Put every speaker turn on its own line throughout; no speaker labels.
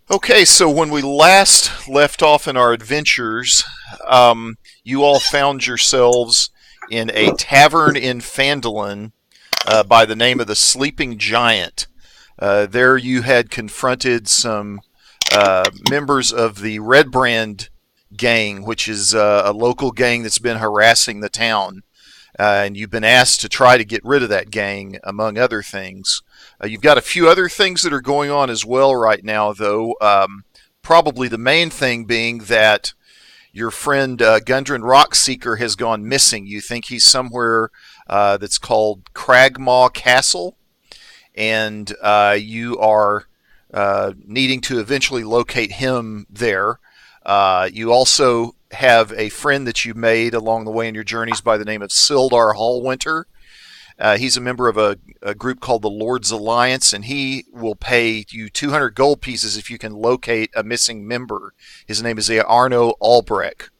Okay, so when we last left off in our adventures, you all found yourselves in a tavern in Phandelver by the name of the Sleeping Giant. There you had confronted some members of the Redbrand gang, which is a local gang that's been harassing the town. And you've been asked to try to get rid of that gang, among other things. You've got a few other things that are going on as well right now, though. Probably the main thing being that your friend Gundren Rockseeker has gone missing. You think he's somewhere that's called Cragmaw Castle, and you are needing to eventually locate him there. You also have a friend that you made along the way in your journeys by the name of Sildar Hallwinter. He's a member of a group called the Lord's Alliance, and he will pay you 200 gold pieces if you can locate a missing member. His name is Arno Albrecht.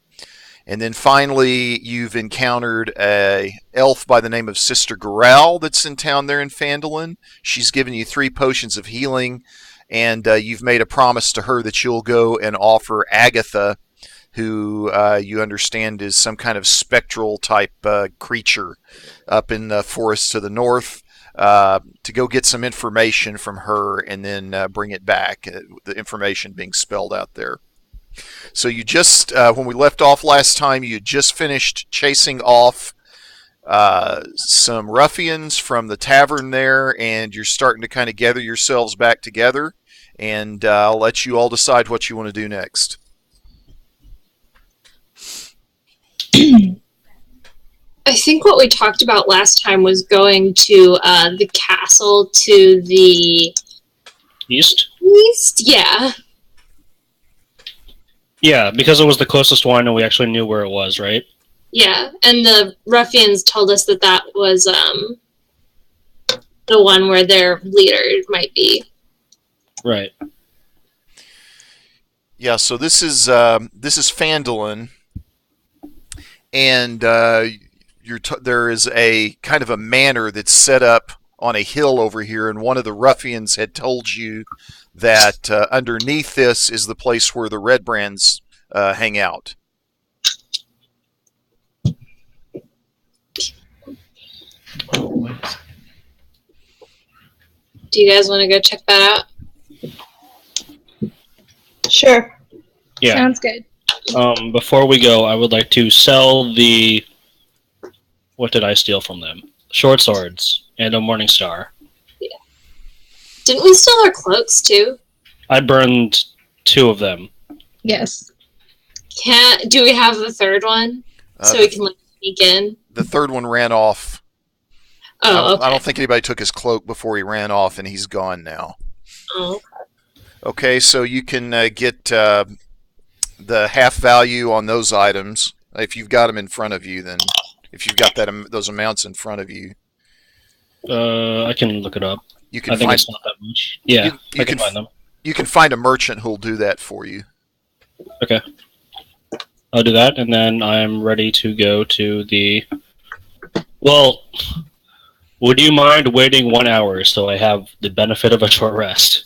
And then finally, you've encountered a elf by the name of Sister Goral that's in town there in Phandelver. She's given you 3 potions of healing, and you've made a promise to her that you'll go and offer Agatha, who you understand is some kind of spectral type creature up in the forest to the north, to go get some information from her and then bring it back, the information being spelled out there. So you just, when we left off last time, you just finished chasing off some ruffians from the tavern there, and you're starting to kind of gather yourselves back together, and I'll let you all decide what you want to do next.
I think what we talked about last time was going to the castle to the
east.
Yeah.
Yeah, because it was the closest one, and we actually knew where it was, right?
Yeah, and the ruffians told us that was the one where their leader might be.
Right.
Yeah. So this is Phandelver. And there is a kind of a manor that's set up on a hill over here, and one of the ruffians had told you that underneath this is the place where the Redbrands hang out.
Do you guys want to go check that out?
Sure.
Yeah.
Sounds good.
Before we go, I would like to sell the... What did I steal from them? Short swords and a morning star.
Yeah. Didn't we steal our cloaks, too?
I burned 2 of them.
Yes.
Do we have the third one? So we can sneak in?
The third one ran off.
Oh, okay.
I don't think anybody took his cloak before he ran off, and he's gone now.
Oh, okay.
Okay, so you can get the half value on those items if you've got them in front of you. Then, if you've got those amounts in front of you,
I can look it up.
You can
I think it's not that much. Yeah, I can find them.
You can find a merchant who'll do that for you.
Okay, I'll do that, and then I'm ready to go to the. Well, would you mind waiting 1 hour so I have the benefit of a short rest?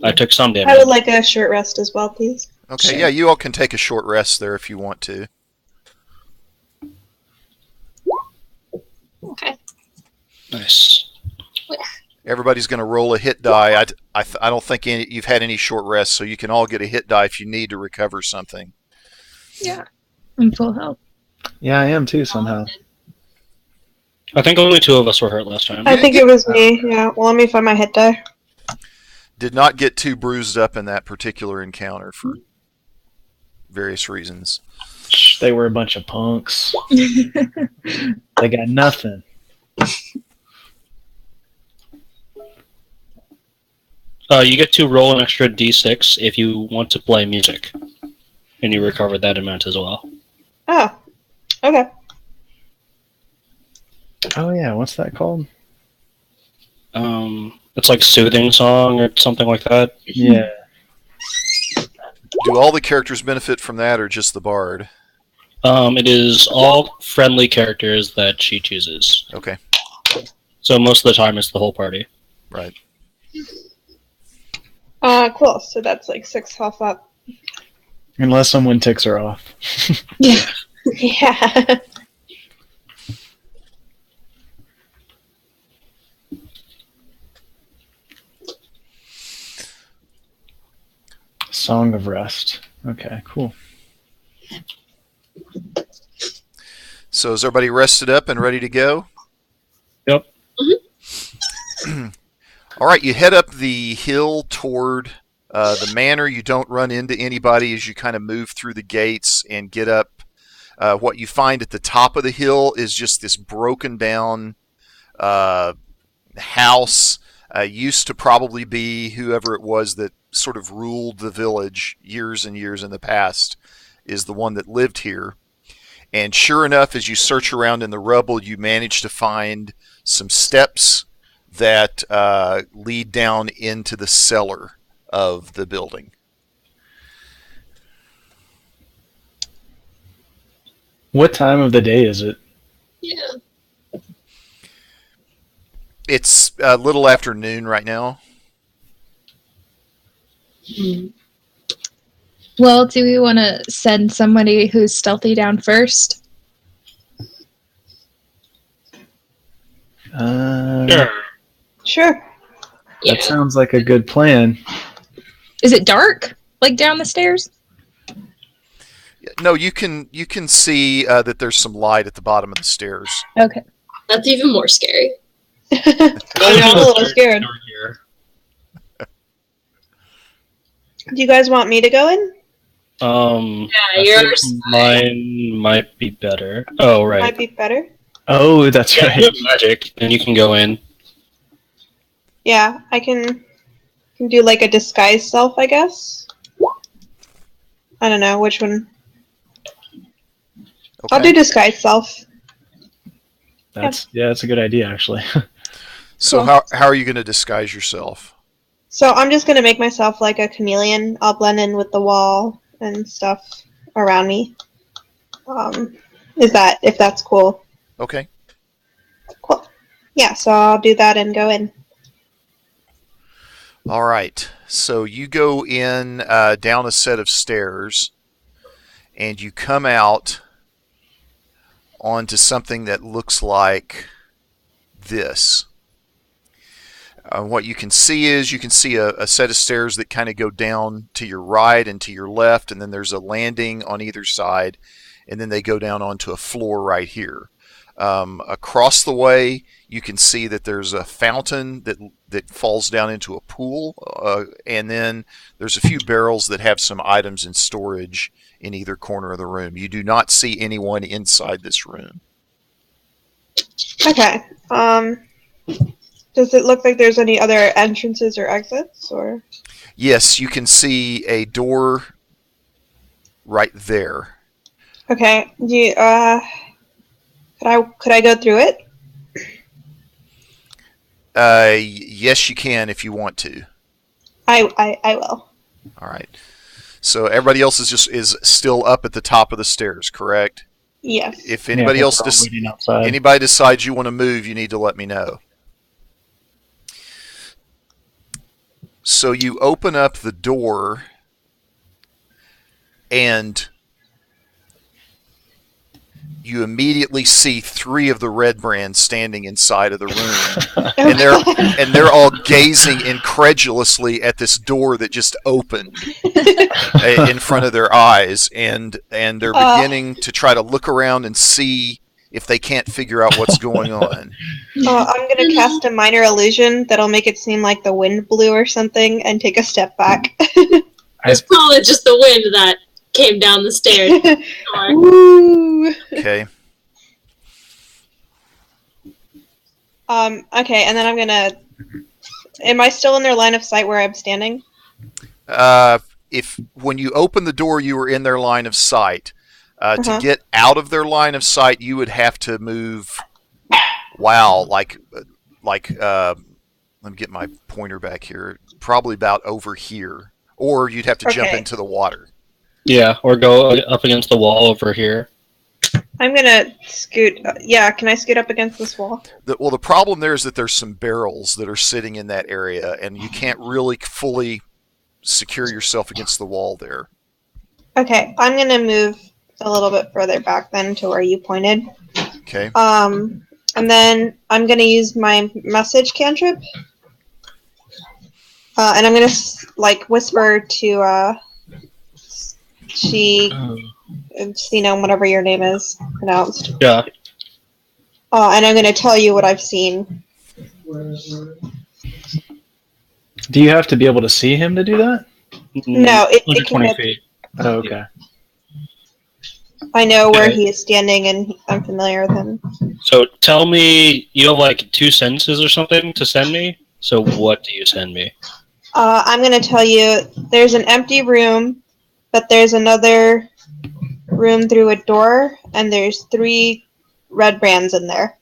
I took some damage.
I would like a short rest as well, please.
Okay,
Sure.
Yeah, you all can take a short rest there if you want to.
Okay.
Nice.
Everybody's going to roll a hit die. I don't think you've had any short rest, so you can all get a hit die if you need to recover something.
Yeah. I'm full health.
Yeah, I am too, somehow.
I think only 2 of us were hurt last time.
I think it was me, yeah. Well, let me find my hit die.
Did not get too bruised up in that particular encounter for various reasons.
They were a bunch of punks. They got nothing.
You get to roll an extra d6 if you want to play music. And you recover that amount as well.
Oh, okay.
Oh yeah, what's that called?
It's like soothing song or something like that.
Yeah.
Do all the characters benefit from that, or just the bard?
It is all friendly characters that she chooses.
Okay.
So most of the time it's the whole party.
Right.
Cool. So that's like 6 health up.
Unless someone ticks her off.
Yeah.
Yeah.
Song of Rest. Okay, cool.
So is everybody rested up and ready to go?
Yep.
All right, you head up the hill toward the manor. You don't run into anybody as you kind of move through the gates and get up. What you find at the top of the hill is just this broken down house. Used to probably be whoever it was that sort of ruled the village years and years in the past is the one that lived here. And sure enough, as you search around in the rubble, you manage to find some steps that lead down into the cellar of the building.
What time of the day is it?
Yeah.
It's a little after noon right now.
Well, do we want to send somebody who's stealthy down first?
Sure.
Sure.
Yeah.
That sounds like a good plan.
Is it dark? Like down the stairs?
No, you can see that there's some light at the bottom of the stairs.
Okay.
That's even more scary.
I'm a little scared.
Here.
Do you guys want me to go in?
Yeah,
Yeah, yours.
Mine might be better. Oh, right.
Might be better.
Oh, that's
Yeah, you
right.
have magic, and you can go in.
Yeah, I can do like a disguise self, I guess. I don't know which one.
Okay.
I'll do disguise self.
That's a good idea actually.
So
Cool.
how are you going to disguise yourself?
So I'm just gonna make myself like a chameleon. I'll blend in with the wall and stuff around me. If that's cool?
Okay.
Cool. Yeah, so I'll do that and go in.
All right. So you go in down a set of stairs, and you come out onto something that looks like this. What you can see is a set of stairs that kind of go down to your right and to your left, and then there's a landing on either side, and then they go down onto a floor right here. Across the way, you can see that there's a fountain that falls down into a pool, and then there's a few barrels that have some items in storage in either corner of the room. You do not see anyone inside this room.
Okay. Does it look like there's any other entrances or exits, or?
Yes, you can see a door right there.
Okay. Do you, could I go through it?
Yes, you can if you want to.
I will.
All right. So everybody else is still up at the top of the stairs, correct?
Yes.
If anybody
Yeah,
else
we're all waiting outside.
anybody decides you want to move, you need to let me know. So you open up the door, and you immediately see 3 of the Redbrands standing inside of the room, and they're all gazing incredulously at this door that just opened in front of their eyes, and they're beginning to try to look around and see if they can't figure out what's going on.
I'm gonna cast a minor illusion that'll make it seem like the wind blew or something, and take a step back.
It's probably just the wind that came down the stairs. Sure.
Woo!
Okay.
Okay, and then I'm gonna. Am I still in their line of sight where I'm standing?
If when you open the door, you were in their line of sight. To
Uh-huh.
get out of their line of sight, you would have to move. Wow, like let me get my pointer back here. Probably about over here, or you'd have to jump
Okay.
into the water.
Yeah, or go up against the wall over here.
I'm gonna scoot. Yeah, can I scoot up against this wall?
The problem there is that there's some barrels that are sitting in that area, and you can't really fully secure yourself against the wall there.
Okay, I'm gonna move a little bit further back then to where you pointed.
Okay.
And then I'm gonna use my message cantrip. And I'm gonna whisper to whatever your name is pronounced.
Yeah.
And I'm gonna tell you what I've seen.
Do you have to be able to see him to do that?
No, it can
120
hit.
feet.
Oh, okay.
I know where
Okay.
he is standing, and I'm familiar with him.
So tell me, you have like 2 sentences or something to send me? So what do you send me?
I'm gonna tell you there's an empty room, but there's another room through a door, and there's 3 Redbrands in there.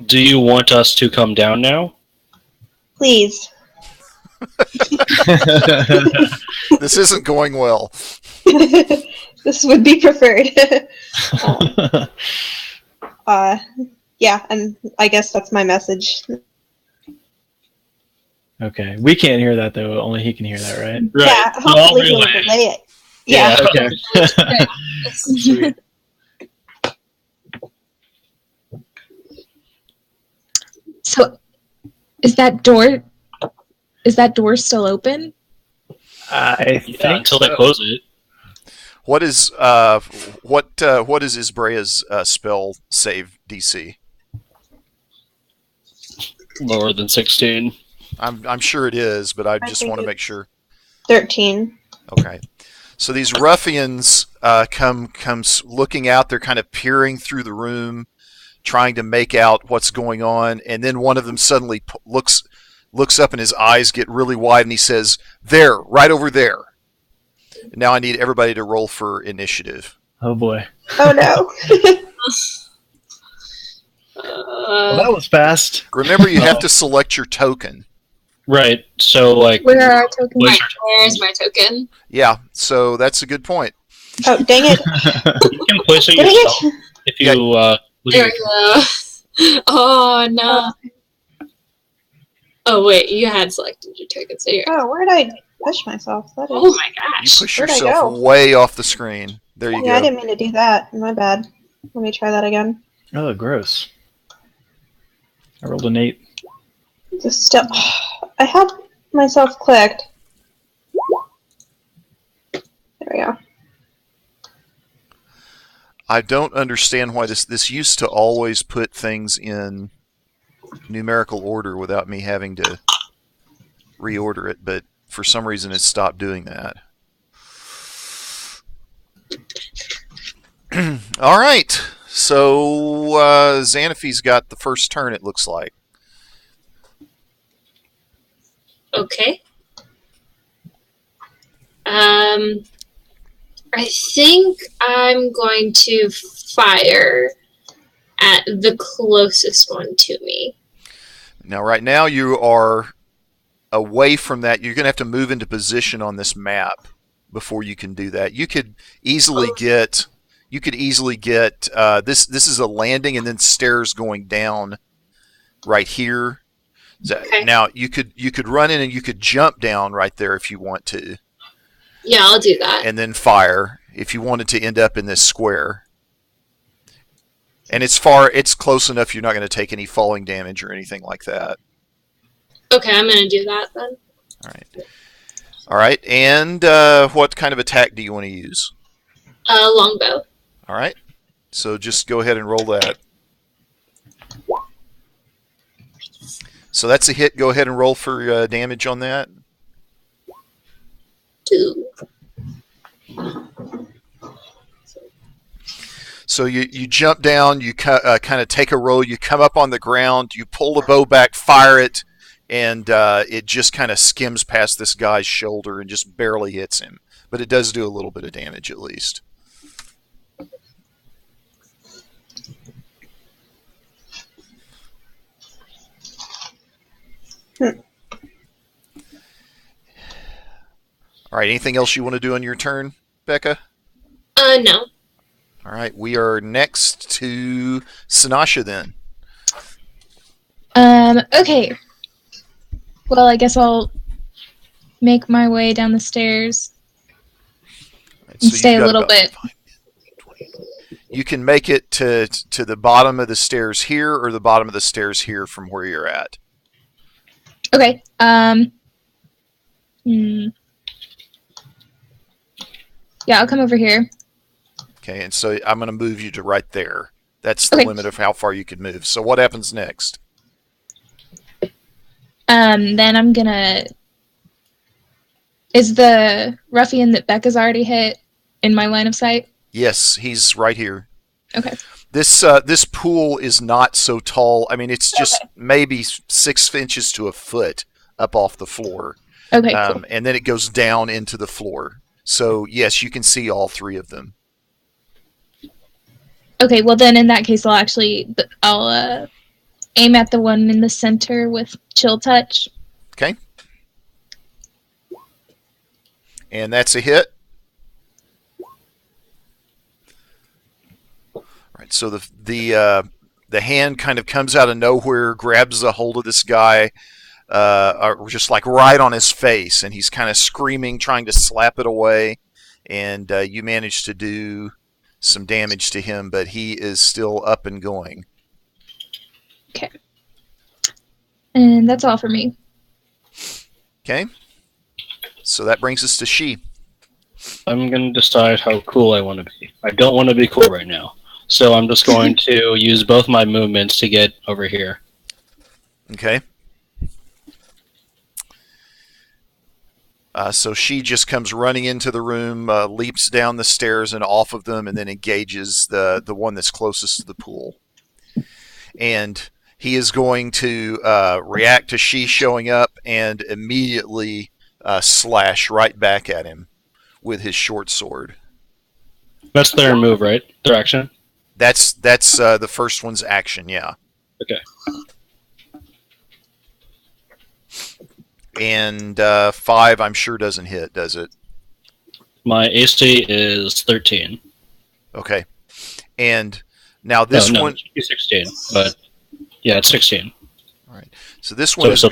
Do you want us to come down now?
Please.
This isn't going well.
This would be preferred. Yeah, and I guess that's my message.
Okay. We can't hear that, though. Only he can hear that, right?
Right.
Yeah,
So I'll
hopefully he'll
relay.
relay it. Yeah.
Okay. Sweet.
So, is that door still open?
I think
Yeah, until they
so.
close it.
What is Isbrea's spell save DC?
Lower than 16.
I'm sure it is, but I just
think
want to
it-
make sure.
13.
Okay. So these ruffians come looking out. They're kind of peering through the room, trying to make out what's going on, and then one of them suddenly looks up, and his eyes get really wide, and he says, "There, right over there." Now I need everybody to roll for initiative.
Oh, boy.
Oh no.
Well, that was fast.
Remember, you have to select your token.
Right. So, like,
Where are our tokens?
where's your
Where's my token?
Yeah, so that's a good point.
Oh, dang it.
You can place it
Dang
yourself
it.
if you look
There
at
we go. Oh no. Oh wait, you had selected your token, so you're.
Oh, where did I push myself? That is...
Oh my
You
gosh.
push
Where'd I
yourself
go?
way off the screen. There you
Yeah, I
go.
didn't mean to do that. My bad. Let me try that again.
Oh, gross. I rolled an 8.
Just still... I have myself clicked. There we go.
I don't understand why this used to always put things in numerical order without me having to reorder it, but for some reason it stopped doing that. All right, so Xanafy's got the first turn, it looks like.
Okay. I think I'm going to fire at the closest one to me.
Now, right now you are away from that. You're going to have to move into position on this map before you can do that. You could easily get. This. This is a landing and then stairs going down right here.
Okay.
Now you could run in and you could jump down right there if you want to,
Yeah, I'll do that.
and then fire if you wanted to end up in this square. And it's close enough you're not going to take any falling damage or anything like that.
Okay, I'm gonna do that then.
All right. And what kind of attack do you want to use?
Longbow.
All right. So just go ahead and roll that. So that's a hit. Go ahead and roll for damage on that.
2.
So you jump down, you kind of take a roll, you come up on the ground, you pull the bow back, fire it, and it just kind of skims past this guy's shoulder and just barely hits him. But it does do a little bit of damage at least. All right, anything else you want to do on your turn, Becca?
No.
All right, we are next to Sinasha then.
Okay. Well, I guess I'll make my way down the stairs
Right,
and
so
stay
you've
a
got
little
about
bit.
20. You can make it to the bottom of the stairs here or the bottom of the stairs here from where you're at.
Okay. Yeah, I'll come over here.
Okay, and so I'm going to move you to right there. That's the
Okay.
limit of how far you can move. So what happens next?
Then I'm gonna. Is the ruffian that Becca's already hit in my line of sight?
Yes, he's right here.
Okay.
This pool is not so tall. I mean, it's just
Okay.
maybe 6 inches to a foot up off the floor.
Okay, cool.
And then it goes down into the floor. So, yes, you can see all 3 of them.
Okay, well then in that case I'll aim at the one in the center with chill touch.
Okay. And that's a hit. Right, so the hand kind of comes out of nowhere, grabs a hold of this guy, just like right on his face, and he's kind of screaming, trying to slap it away. And you manage to do some damage to him, but he is still up and going.
Okay. And that's all for me.
Okay. So that brings us to She.
I'm going to decide how cool I want to be. I don't want to be cool right now. So I'm just going to use both my movements to get over here.
Okay. So She just comes running into the room, leaps down the stairs and off of them, and then engages the one that's closest to the pool. And he is going to react to She showing up and immediately slash right back at him with his short sword.
That's their move, right? Their action?
That's the first one's action, yeah.
Okay.
And 5, I'm sure, doesn't hit, does it?
My AC is 13.
Okay. And now this one...
It should be 16, but yeah, it's 16.
All right. So this one is...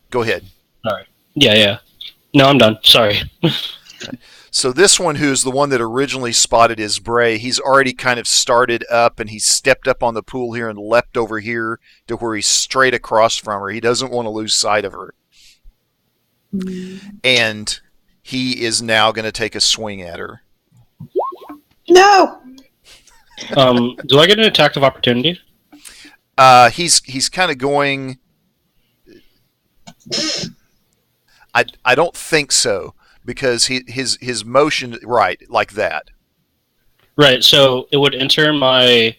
Go ahead.
All right. Yeah. No, I'm done. Sorry.
So this one, who's the one that originally spotted his Bray, he's already kind of started up, and he's stepped up on the pool here and leapt over here to where he's straight across from her. He doesn't want to lose sight of her. And he is now going to take a swing at her.
No!
Do I get an attack of opportunity?
He's kind of going... I don't think so, because his motion, right, like that.
Right, so it would enter my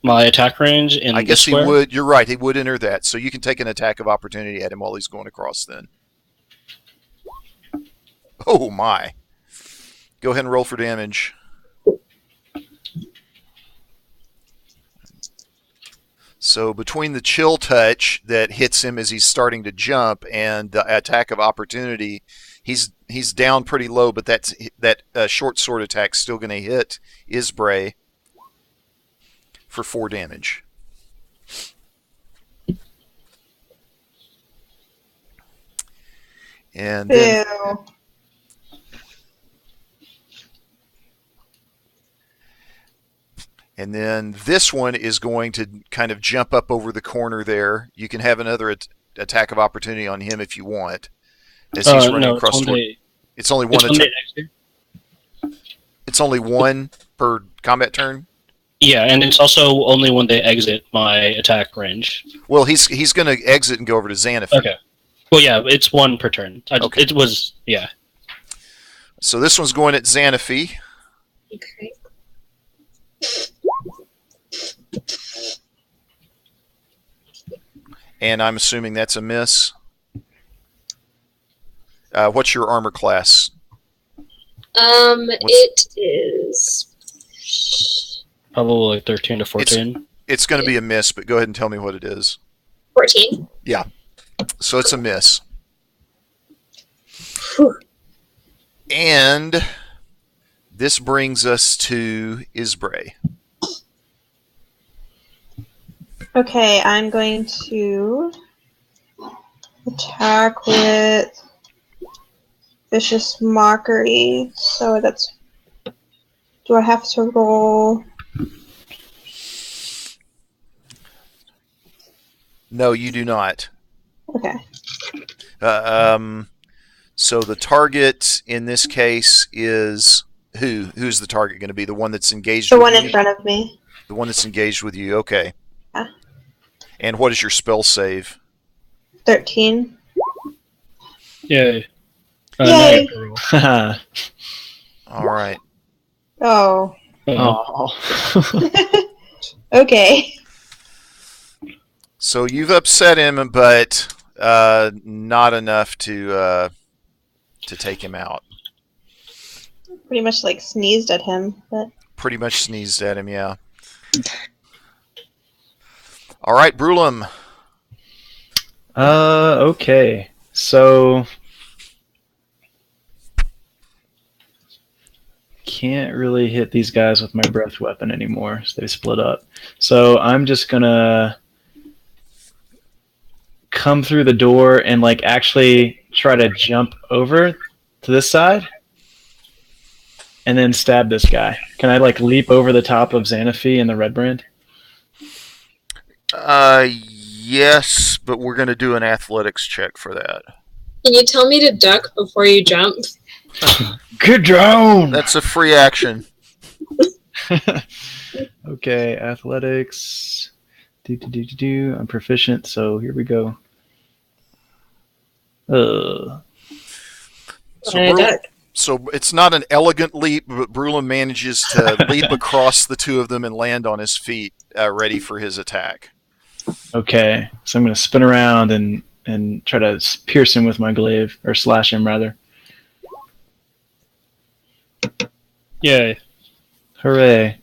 my attack range in
I guess
this square?
he would. You're right. He would enter that. So you can take an attack of opportunity at him while he's going across then. Oh, my. Go ahead and roll for damage. So between the chill touch that hits him as he's starting to jump and the attack of opportunity, he's down pretty low, but that short sword attack's still going to hit Isbray for 4 damage. And then,
Ew.
and then this one is going to kind of jump up over the corner there. You can have another attack of opportunity on him if you want. As he's running across. It's only one attack. It's only one per combat turn.
Yeah, and it's also only when they exit my attack range.
Well, he's going to exit and go over to Xanafy.
Okay. Well, yeah, it's one per turn.
Okay.
It was, yeah.
So this one's going at Xanafy.
Okay.
And I'm assuming that's a miss. What's your armor class?
It is
Probably like 13 to 14.
It's going to be a miss, but go ahead and tell me what it is.
14.
Yeah. So it's a miss.
Whew.
And this brings us to Isbray.
Okay, I'm going to attack with vicious mockery. So that's. Do I have to roll?
No, you do not.
Okay.
So the target in this case is who? Who's the target going to be? The one that's engaged
The
with
one
you?
in front of me.
The one that's engaged with you. Okay.
Yeah.
And what is your spell save?
13.
Yay.
Yay.
Now
All right.
Oh.
oh.
Okay.
So you've upset him, but not enough to take him out.
Pretty much like sneezed at him, but
Pretty much sneezed at him, yeah. All right, Brulum.
Okay. So can't really hit these guys with my breath weapon anymore, so they split up. So I'm just gonna come through the door and like actually try to jump over to this side and then stab this guy. Can I like leap over the top of Xanaphi and the Redbrand?
Yes, but we're going to do an athletics check for that.
Can you tell me to duck before you jump?
Good drone.
That's a free action.
Okay, athletics. I'm proficient, so here we go.
So,
I duck.
So it's not an elegant leap, but Brulum manages to leap across the two of them and land on his feet, ready for his attack.
Okay, so I'm going to spin around and try to pierce him with my glaive, or slash him rather.
Yay.
Hooray.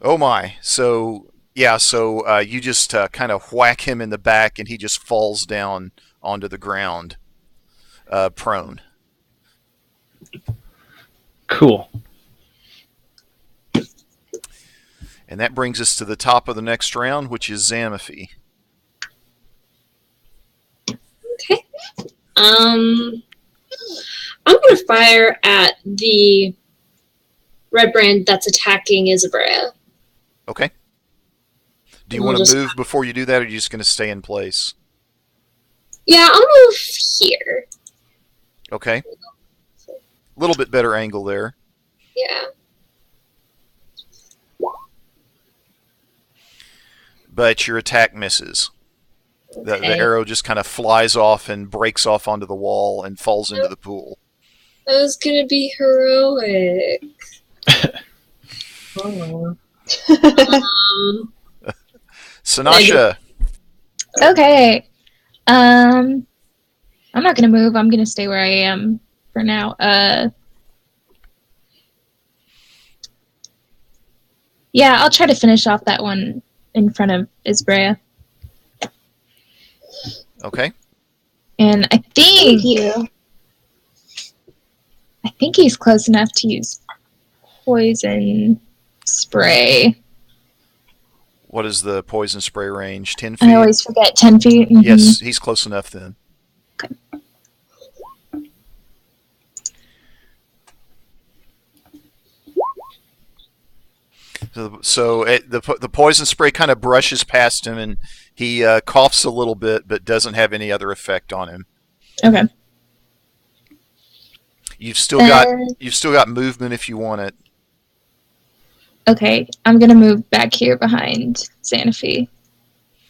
Oh my. So, yeah, so you just kind of whack him in the back and he just falls down onto the ground, prone.
Cool.
And that brings us to the top of the next round, which is Xanaphi.
Okay. I'm gonna fire at the Redbrand that's attacking Isabrea.
Okay. Do you
We'll
want to
just-
move before you do that, or are you just going to stay in place?
Yeah, I'll move here.
Okay. A little bit better angle there.
Yeah.
But your attack misses. The
Okay.
arrow just kind of flies off and breaks off onto the wall and falls into the pool.
That was gonna be heroic. Oh.
Sanasha.
Okay. I'm not gonna move. I'm gonna stay where I am for now. Yeah, I'll try to finish off that one in front of Isbrea.
Okay.
And I
Thank
think
you.
he's close enough to use poison spray.
What is the poison spray range? 10 feet?
I always forget 10 feet. Mhm.
Yes, he's close enough then. So the poison spray kind of brushes past him, and he coughs a little bit, but doesn't have any other effect on him.
Okay.
You've still got movement if you want it.
Okay, I'm gonna move back here behind Xanaphi.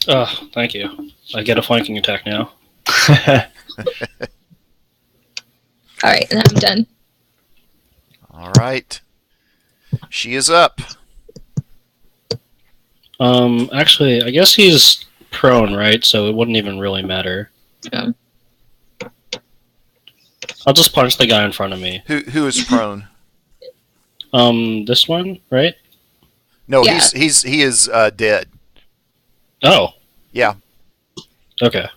Oh, thank you. I get a flanking attack now.
Alright, and I'm done.
All right. She is up.
Actually, I guess he's prone, right? So it wouldn't even really matter.
Yeah.
I'll just punch the guy in front of me.
Who is prone?
This one, right?
No,
Yeah.
he is dead.
Oh,
Yeah.
okay.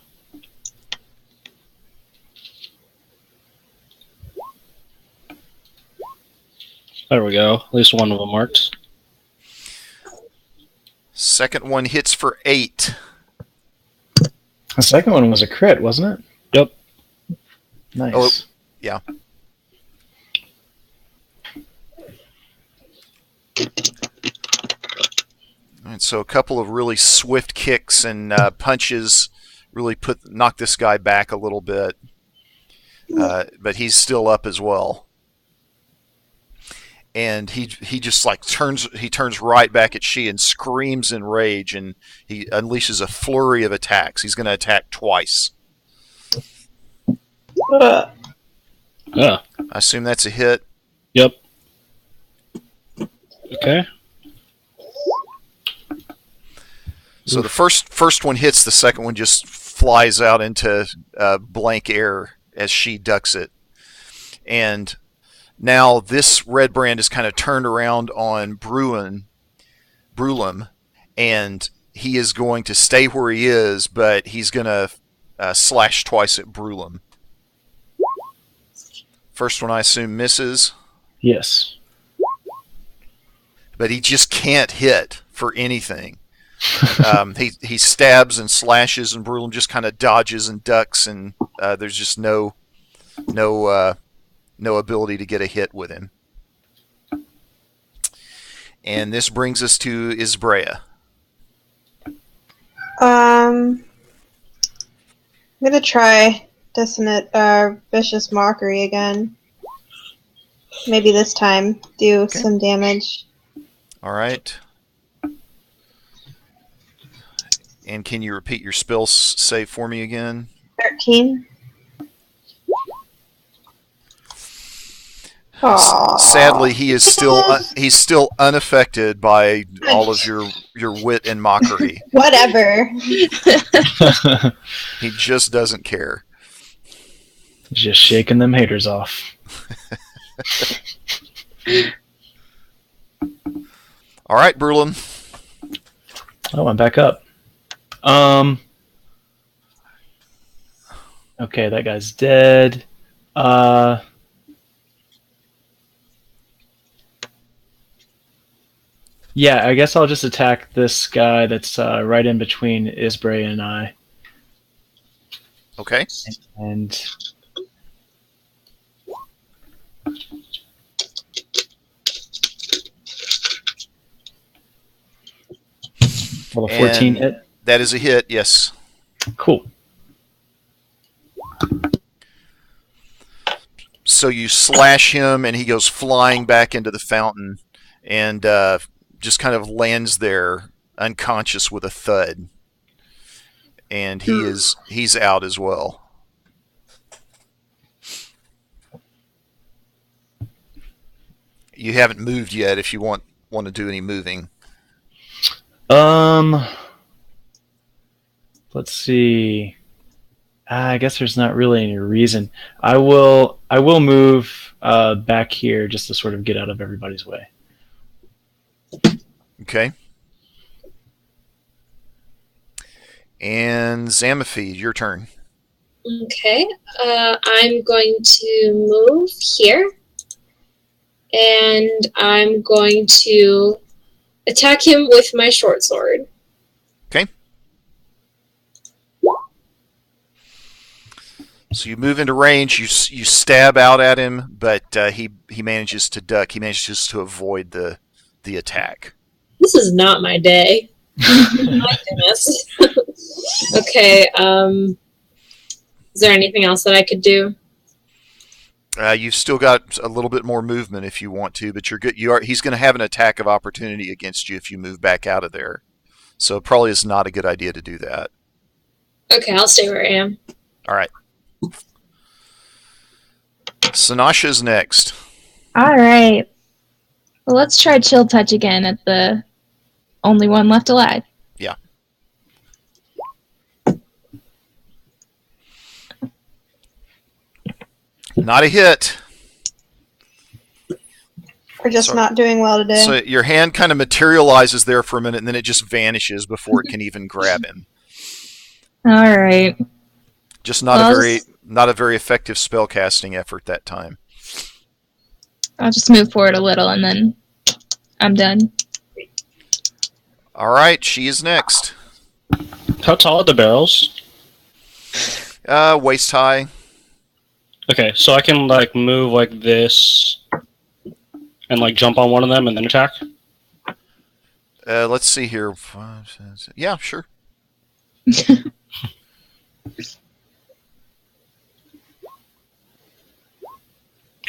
There we go. At least one of them marked.
Second one hits for 8.
The second one was a crit, wasn't it?
Yep.
Nice.
Oh, yeah. All right, so a couple of really swift kicks and punches really knock this guy back a little bit, but he's still up as well. And he just like turns right back at she and screams in rage, and he unleashes a flurry of attacks. He's going to attack twice.
Yeah.
I assume that's a hit.
Yep. Okay.
So the first one hits, the second one just flies out into blank air as she ducks it. And now this Redbrand is kind of turned around on Brulum, and he is going to stay where he is, but he's going to slash twice at Brulum. First one, I assume, misses.
Yes.
But he just can't hit for anything. He stabs and slashes, and Brulum just kind of dodges and ducks, and there's just no ability to get a hit with him. And this brings us to Isbrea.
I'm gonna try Dissonant Vicious Mockery again. Maybe this time do some damage.
All right. And can you repeat your spell save for me again?
13. Aww.
Sadly, he is he's still unaffected by all of your wit and mockery.
Whatever.
He just doesn't care.
Just shaking them haters off.
All right, Brulum.
Oh, I'm back up. Okay, that guy's dead. Yeah, I guess I'll just attack this guy that's right in between Isbray and I.
Okay.
And will a 14 hit?
That is a hit, yes.
Cool.
So you slash him, and he goes flying back into the fountain, and just kind of lands there unconscious with a thud. And he's out as well. You haven't moved yet if you want to do any moving.
Let's see. I guess there's not really any reason. I will move back here just to sort of get out of everybody's way.
Okay. And Zamaphi, your turn.
Okay. I'm going to move here. And I'm going to attack him with my short sword.
Okay. So you move into range. You stab out at him, but he manages to duck. He manages to avoid the attack.
This is not my day. My goodness. Okay. Is there anything else that I could do?
You've still got a little bit more movement if you want to, but you're good. He's going to have an attack of opportunity against you if you move back out of there. So it probably is not a good idea to do that.
Okay, I'll stay where I am.
All right. Sanasha's next.
All right. Well, let's try Chill Touch again at the only one left alive.
Yeah. Not a hit.
We're just not doing well today.
So your hand kind of materializes there for a minute, and then it just vanishes before it can even grab him.
All right.
Just not a very effective spell casting effort that time.
I'll just move forward a little, and then I'm done.
All right, she is next.
How tall are the barrels?
Waist high.
Okay, so I can like move like this and like jump on one of them and then attack.
Let's see here. Yeah, sure.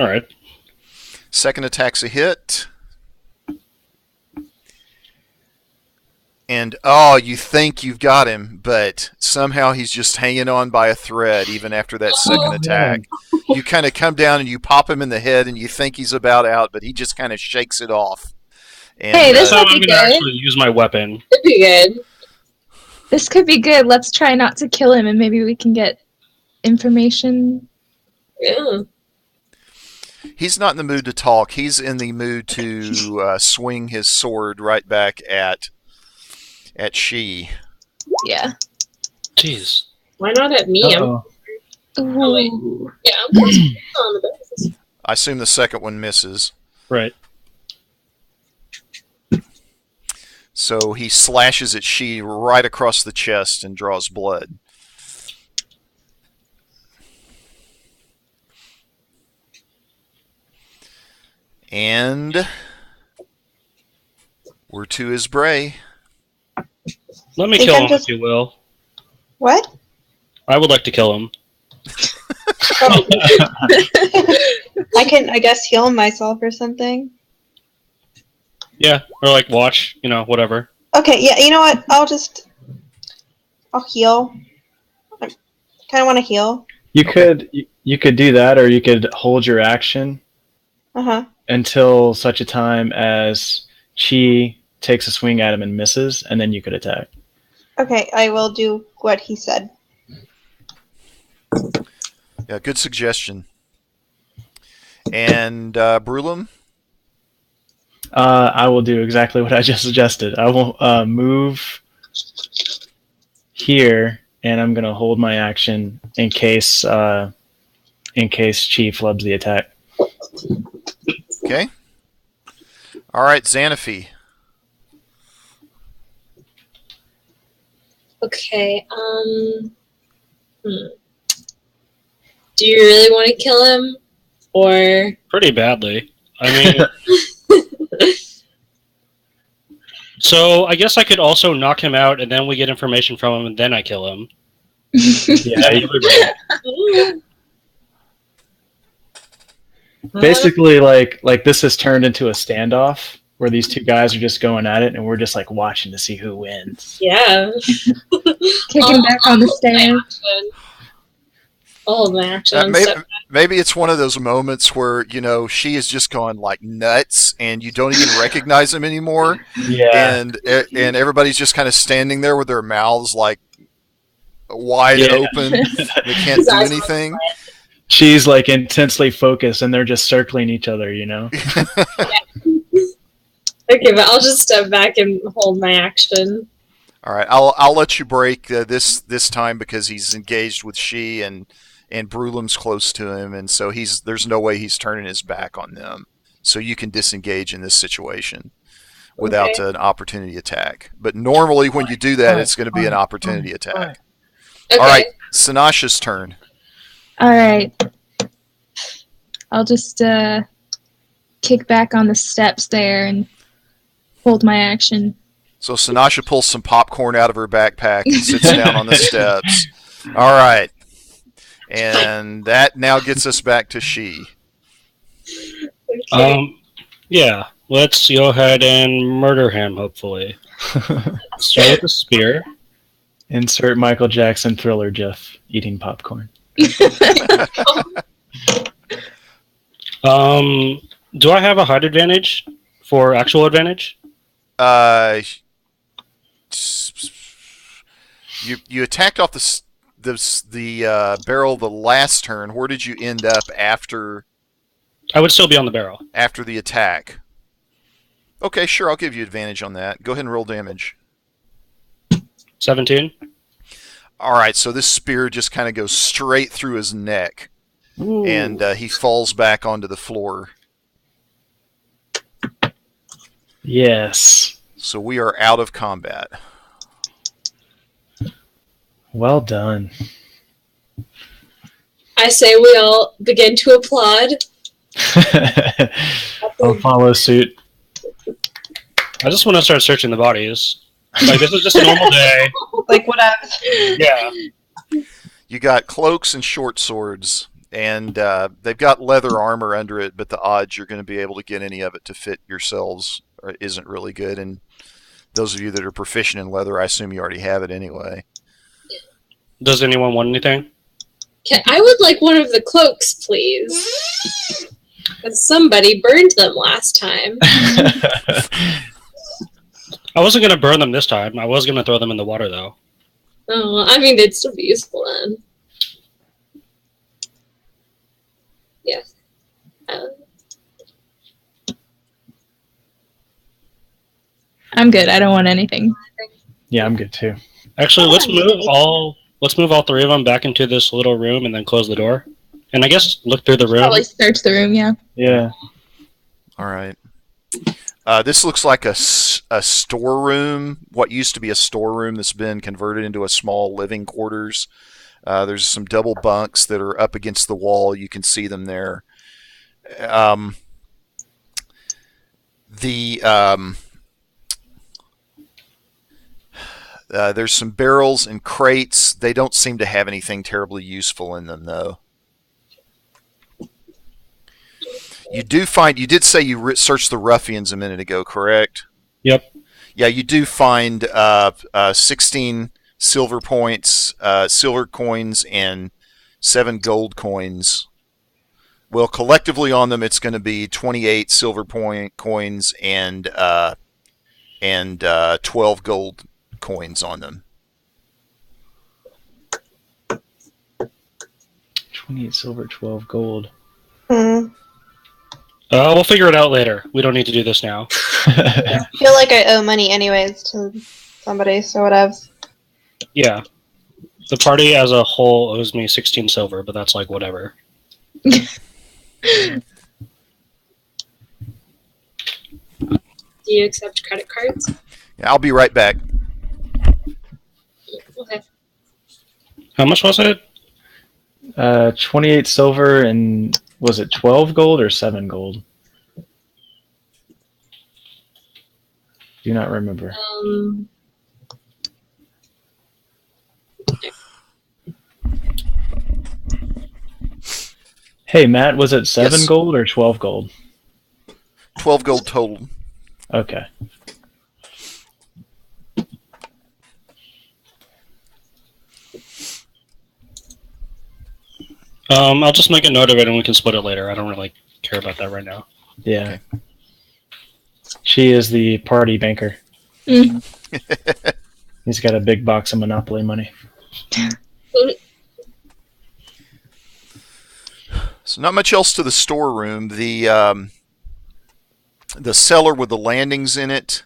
All right.
Second attack's a hit. And, you think you've got him, but somehow he's just hanging on by a thread even after that second attack. You kind of come down and you pop him in the head and you think he's about out, but he just kind of shakes it off. And,
Hey, this
So
might
I'm
be
gonna
good.
actually use my weapon.
Could be good.
This could be good. Let's try not to kill him, and maybe we can get information.
Yeah.
he's not in the mood to talk. He's in the mood to swing his sword right back at she.
Yeah.
Jeez.
Why not at me?
Uh-oh.
wait.
Ooh.
Yeah, I'm on the base.
I assume the second one misses.
Right.
So he slashes at she right across the chest and draws blood. And we're to his bray.
Let me
You
kill
can
him
just-
if you will.
What?
I would like to kill him.
Oh. I can, I guess, heal myself or something.
Yeah, or like watch, whatever.
Okay, yeah, you know what? I'll heal. I kind of want to heal.
You could do that, or you could hold your action
Uh-huh.
until such a time as Chi takes a swing at him and misses, and then you could attack.
Okay, I will do what he said.
Yeah, good suggestion. And Brulum?
I will do exactly what I just suggested. I will move here, and I'm gonna hold my action in case Chi flubs the attack.
Okay. All right, Xanaphi.
Okay, Do you really want to kill him? Or...
Pretty badly. I mean, so I guess I could also knock him out, and then we get information from him, and then I kill him.
Yeah.
Mm.
Basically, like this has turned into a standoff where these two guys are just going at it, and we're just like watching to see who wins.
Yeah.
Kick him back on the stairs.
Oh, my action.
Maybe it's one of those moments where, she is just going like nuts and you don't even recognize him anymore.
Yeah.
And everybody's just kind of standing there with their mouths like wide open. They can't do anything.
She's like intensely focused, and they're just circling each other,
Okay, but I'll just step back and hold my action.
All right, I'll let you break this time because he's engaged with she and Brulum's close to him, and so there's no way he's turning his back on them. So you can disengage in this situation without an opportunity attack. But normally when you do that, it's going to be an opportunity attack.
Okay.
All right, Sinasha's turn.
All right. I'll just kick back on the steps there and hold my action.
So Sinasha pulls some popcorn out of her backpack and sits down on the steps. All right. And that now gets us back to she.
Okay.
Yeah. Let's go ahead and murder him, hopefully. Start with the spear.
Insert Michael Jackson Thriller GIF eating popcorn.
Do I have a height advantage for actual advantage?
You attacked off the barrel the last turn. Where did you end up after
I would still be on the barrel.
the attack? Okay, sure, I'll give you advantage on that. Go ahead and roll damage.
17.
All right, so this spear just kind of goes straight through his neck, and he falls back onto the floor.
Yes.
So we are out of combat.
Well done.
I say we all begin to applaud.
I'll follow suit.
I just want to start searching the bodies. Like, this is just a normal day.
Like, whatever.
Yeah.
You got cloaks and short swords, and they've got leather armor under it, but the odds you're going to be able to get any of it to fit yourselves isn't really good. And those of you that are proficient in leather, I assume you already have it anyway.
Does anyone want anything?
I would like one of the cloaks, please. Because somebody burned them last time.
I wasn't going to burn them this time. I was going to throw them in the water, though.
Oh, I mean, they'd still be useful then. Yes.
I'm good. I don't want anything.
Yeah, I'm good too.
Actually, let's move all three of them back into this little room and then close the door. And I guess look through the room.
Probably search the room, yeah.
Yeah.
All right. This looks like a storeroom, what used to be a storeroom that's been converted into a small living quarters. There's some double bunks that are up against the wall. You can see them there. There's some barrels and crates. They don't seem to have anything terribly useful in them, though. You did say you searched the ruffians a minute ago, correct?
Yep.
Yeah, you do find 16 silver points, silver coins, and 7 gold coins. Well, collectively on them, it's going to be 28 silver coins and 12 gold coins on them.
28 silver, 12 gold.
We'll figure it out later. We don't need to do this now.
I feel like I owe money anyways to somebody, so whatever.
Yeah. The party as a whole owes me 16 silver, but that's like whatever.
Do you accept credit cards?
Yeah, I'll be right back.
Okay.
How much was it?
28 silver and was it 12 gold or 7 gold? Do not remember. Hey, Matt, was it 7
Yes.
gold or 12 gold?
12 gold total.
Okay.
I'll just make a note of it and we can split it later. I don't really care about that right now.
Yeah. She is the party banker.
Mm.
He's got a big box of Monopoly money.
So not much else to the storeroom. The cellar with the landings in it.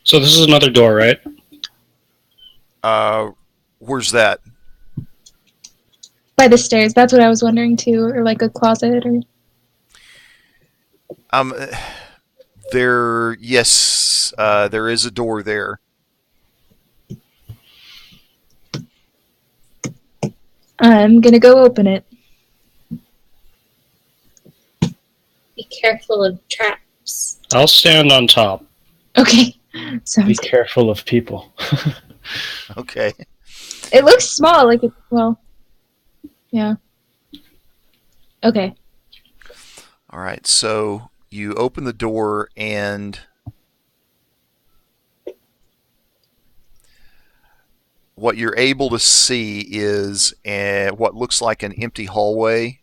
So this is another door, right?
Where's that?
By the stairs. That's what I was wondering too, or like a closet, or.
There is a door there.
I'm gonna go open it.
Be careful of traps.
I'll stand on top.
Okay.
Be
Sounds.
careful of people.
Okay.
It looks small, like it. Well. Yeah. Okay.
All right. So you open the door and what you're able to see is what looks like an empty hallway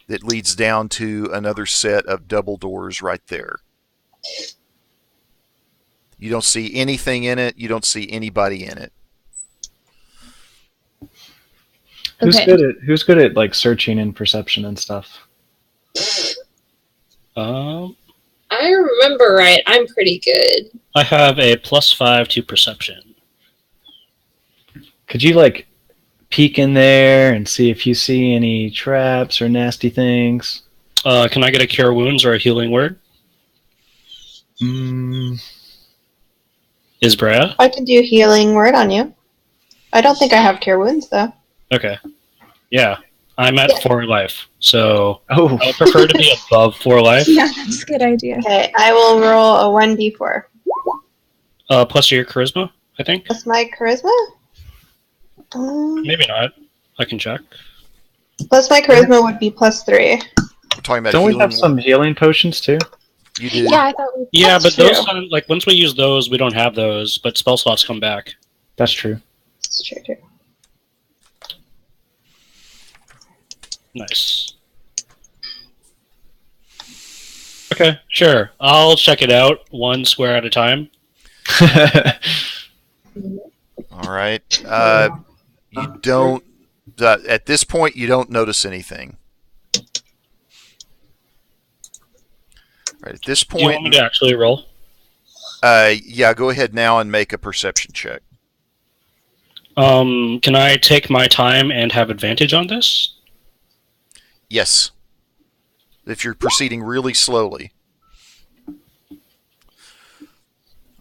that leads down to another set of double doors right there. You don't see anything in it. You don't see anybody in it.
Okay.
Who's good at like searching and perception and stuff?
Um,
I remember right. I'm pretty good.
I have a +5 to perception.
Could you like peek in there and see if you see any traps or nasty things?
Can I get a cure wounds or a healing word? Is Brea?
I can do healing word on you. I don't think I have cure wounds though.
Okay. Yeah. I'm at 4 life, so
Oh,
I would prefer to be above 4 life.
Yeah, that's a good idea.
Okay, I will roll a 1d4.
Plus your charisma, I think.
Plus my charisma?
Maybe not. I can check.
Plus my charisma would be +3.
We're talking about
don't we
healing.
have some healing potions too?
You do.
Yeah, I thought we.
Yeah,
That's
but those
true.
like once we use those, we don't have those, but spell slots come back.
That's true.
It's true.
Nice. Okay, sure. I'll check it out 1 square at a time.
All right. You don't. At this point, you don't notice anything. Right. At this
Do you want me
point,
to actually roll?
yeah. Go ahead now and make a perception check.
Can I take my time and have advantage on this?
Yes. If you're proceeding really slowly.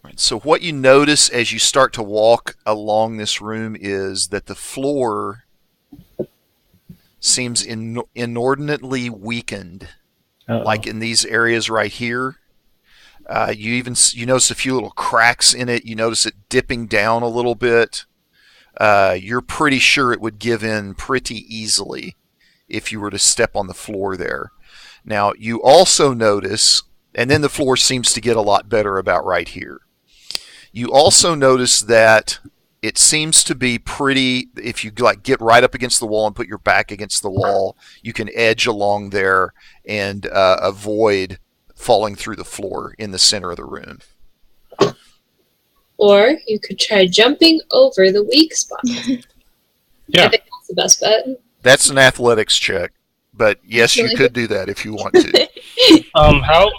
Right, so what you notice as you start to walk along this room is that the floor seems inordinately weakened.
Uh-oh.
Like in these areas right here. You notice a few little cracks in it. You notice it dipping down a little bit. You're pretty sure it would give in pretty easily if you were to step on the floor there. Now, you also notice, and then the floor seems to get a lot better about right here. You also notice that it seems to be pretty, if you like get right up against the wall and put your back against the wall, you can edge along there and avoid falling through the floor in the center of the room.
Or you could try jumping over the weak spot.
Yeah.
I think that's the best bet.
That's an athletics check, but yes, you could do that if you want to.
How,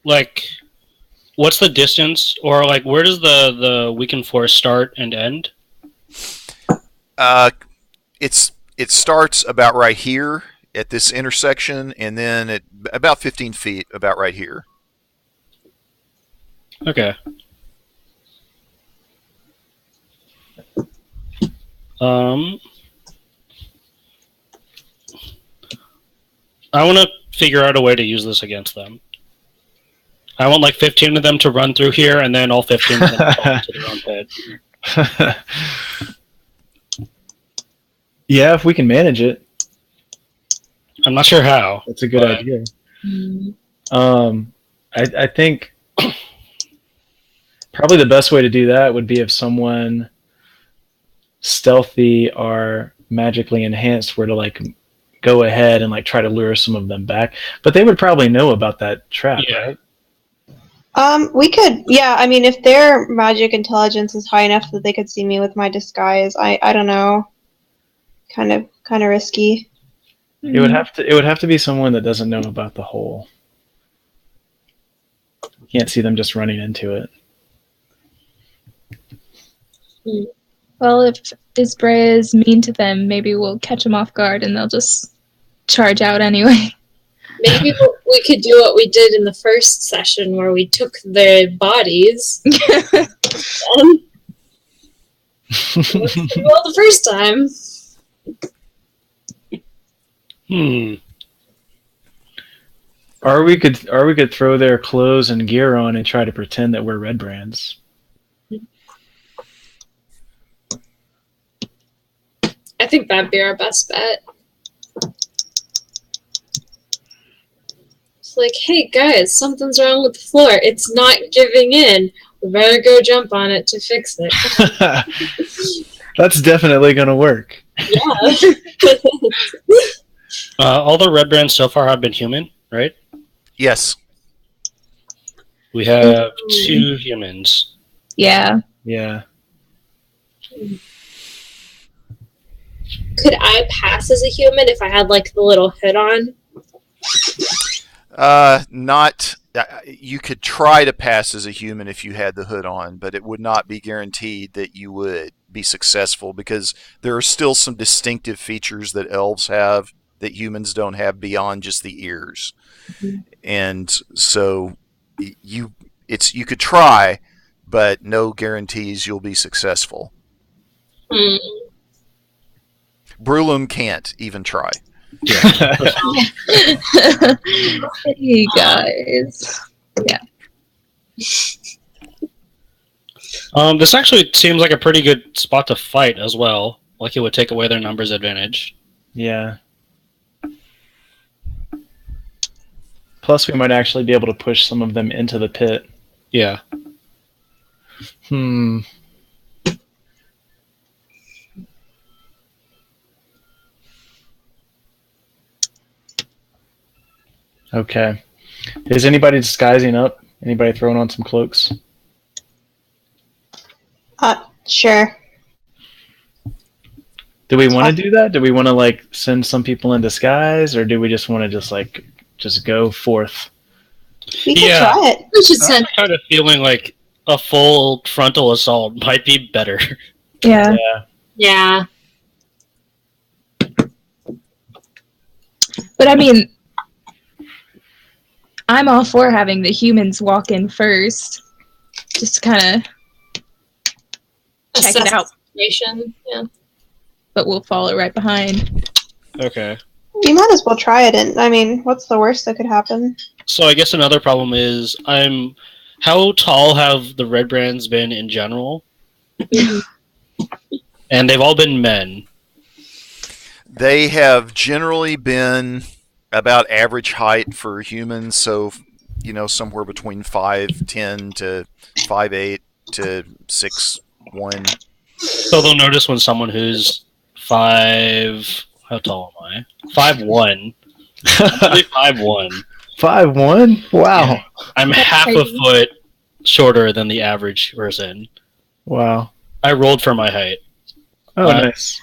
like, what's the distance, or like, where does the weakened floor start and end?
It starts about right here at this intersection, and then at about 15 feet about right here.
Okay. I want to figure out a way to use this against them. I want like 15 of them to run through here, and then all 15 of them to fall into their own pit.
Yeah, if we can manage it,
I'm not sure how.
that's a good
but-
idea.
Mm.
I think probably the best way to do that would be if someone stealthy or magically enhanced were to like go ahead and like try to lure some of them back. But they would probably know about that trap,
Yeah.
right?
We could, yeah, I mean, if their magic intelligence is high enough that they could see me with my disguise, I don't know. Kind of risky.
It would have to be someone that doesn't know about the hole. You can't see them just running into it.
Well, if Isbray is mean to them, maybe we'll catch them off guard and they'll just charge out anyway.
Maybe we could do what we did in the first session where we took their bodies. Well, the first time.
Or we could throw their clothes and gear on and try to pretend that we're Redbrands.
I think that'd be our best bet. It's like, hey guys, something's wrong with the floor. It's not giving in. We better go jump on it to fix it.
That's definitely gonna work.
Yeah.
All the Redbrands so far have been human, right?
Yes.
We have 2 humans.
Yeah.
Yeah.
Could I pass as a human if I had like the little hood on?
Not. You could try to pass as a human if you had the hood on, but it would not be guaranteed that you would be successful because there are still some distinctive features that elves have that humans don't have beyond just the ears. And so you could try, but no guarantees you'll be successful.
Hmm.
Brulum can't even try.
Hey guys.
This actually seems like a pretty good spot to fight as well. Like it would take away their numbers advantage.
Yeah. Plus, we might actually be able to push some of them into the pit.
Yeah.
Okay. Is anybody disguising up? Anybody throwing on some cloaks?
Sure.
Do we want to do that? Do we want to like send some people in disguise, or do we just want to just go forth?
We can
Yeah.
try it.
We should
I'm
send.
kind of feeling like a full frontal assault might be better.
Yeah.
Yeah.
Yeah.
But I mean, I'm all for having the humans walk in first. Just to kind of check it out.
Situation. Yeah.
But we'll follow right behind.
Okay.
You might as well try it. And I mean, what's the worst that could happen?
So I guess another problem is how tall have the Redbrands been in general? And they've all been men.
They have generally been about average height for humans, so somewhere between 5'10" to 5'8" to 6'1".
So they'll notice when someone who's how tall am I? 5'1". I'm only 5'1".
5'1"? Wow.
Yeah. I'm
That's
half a
crazy.
foot shorter than the average person.
Wow.
I rolled for my height.
Oh, nice.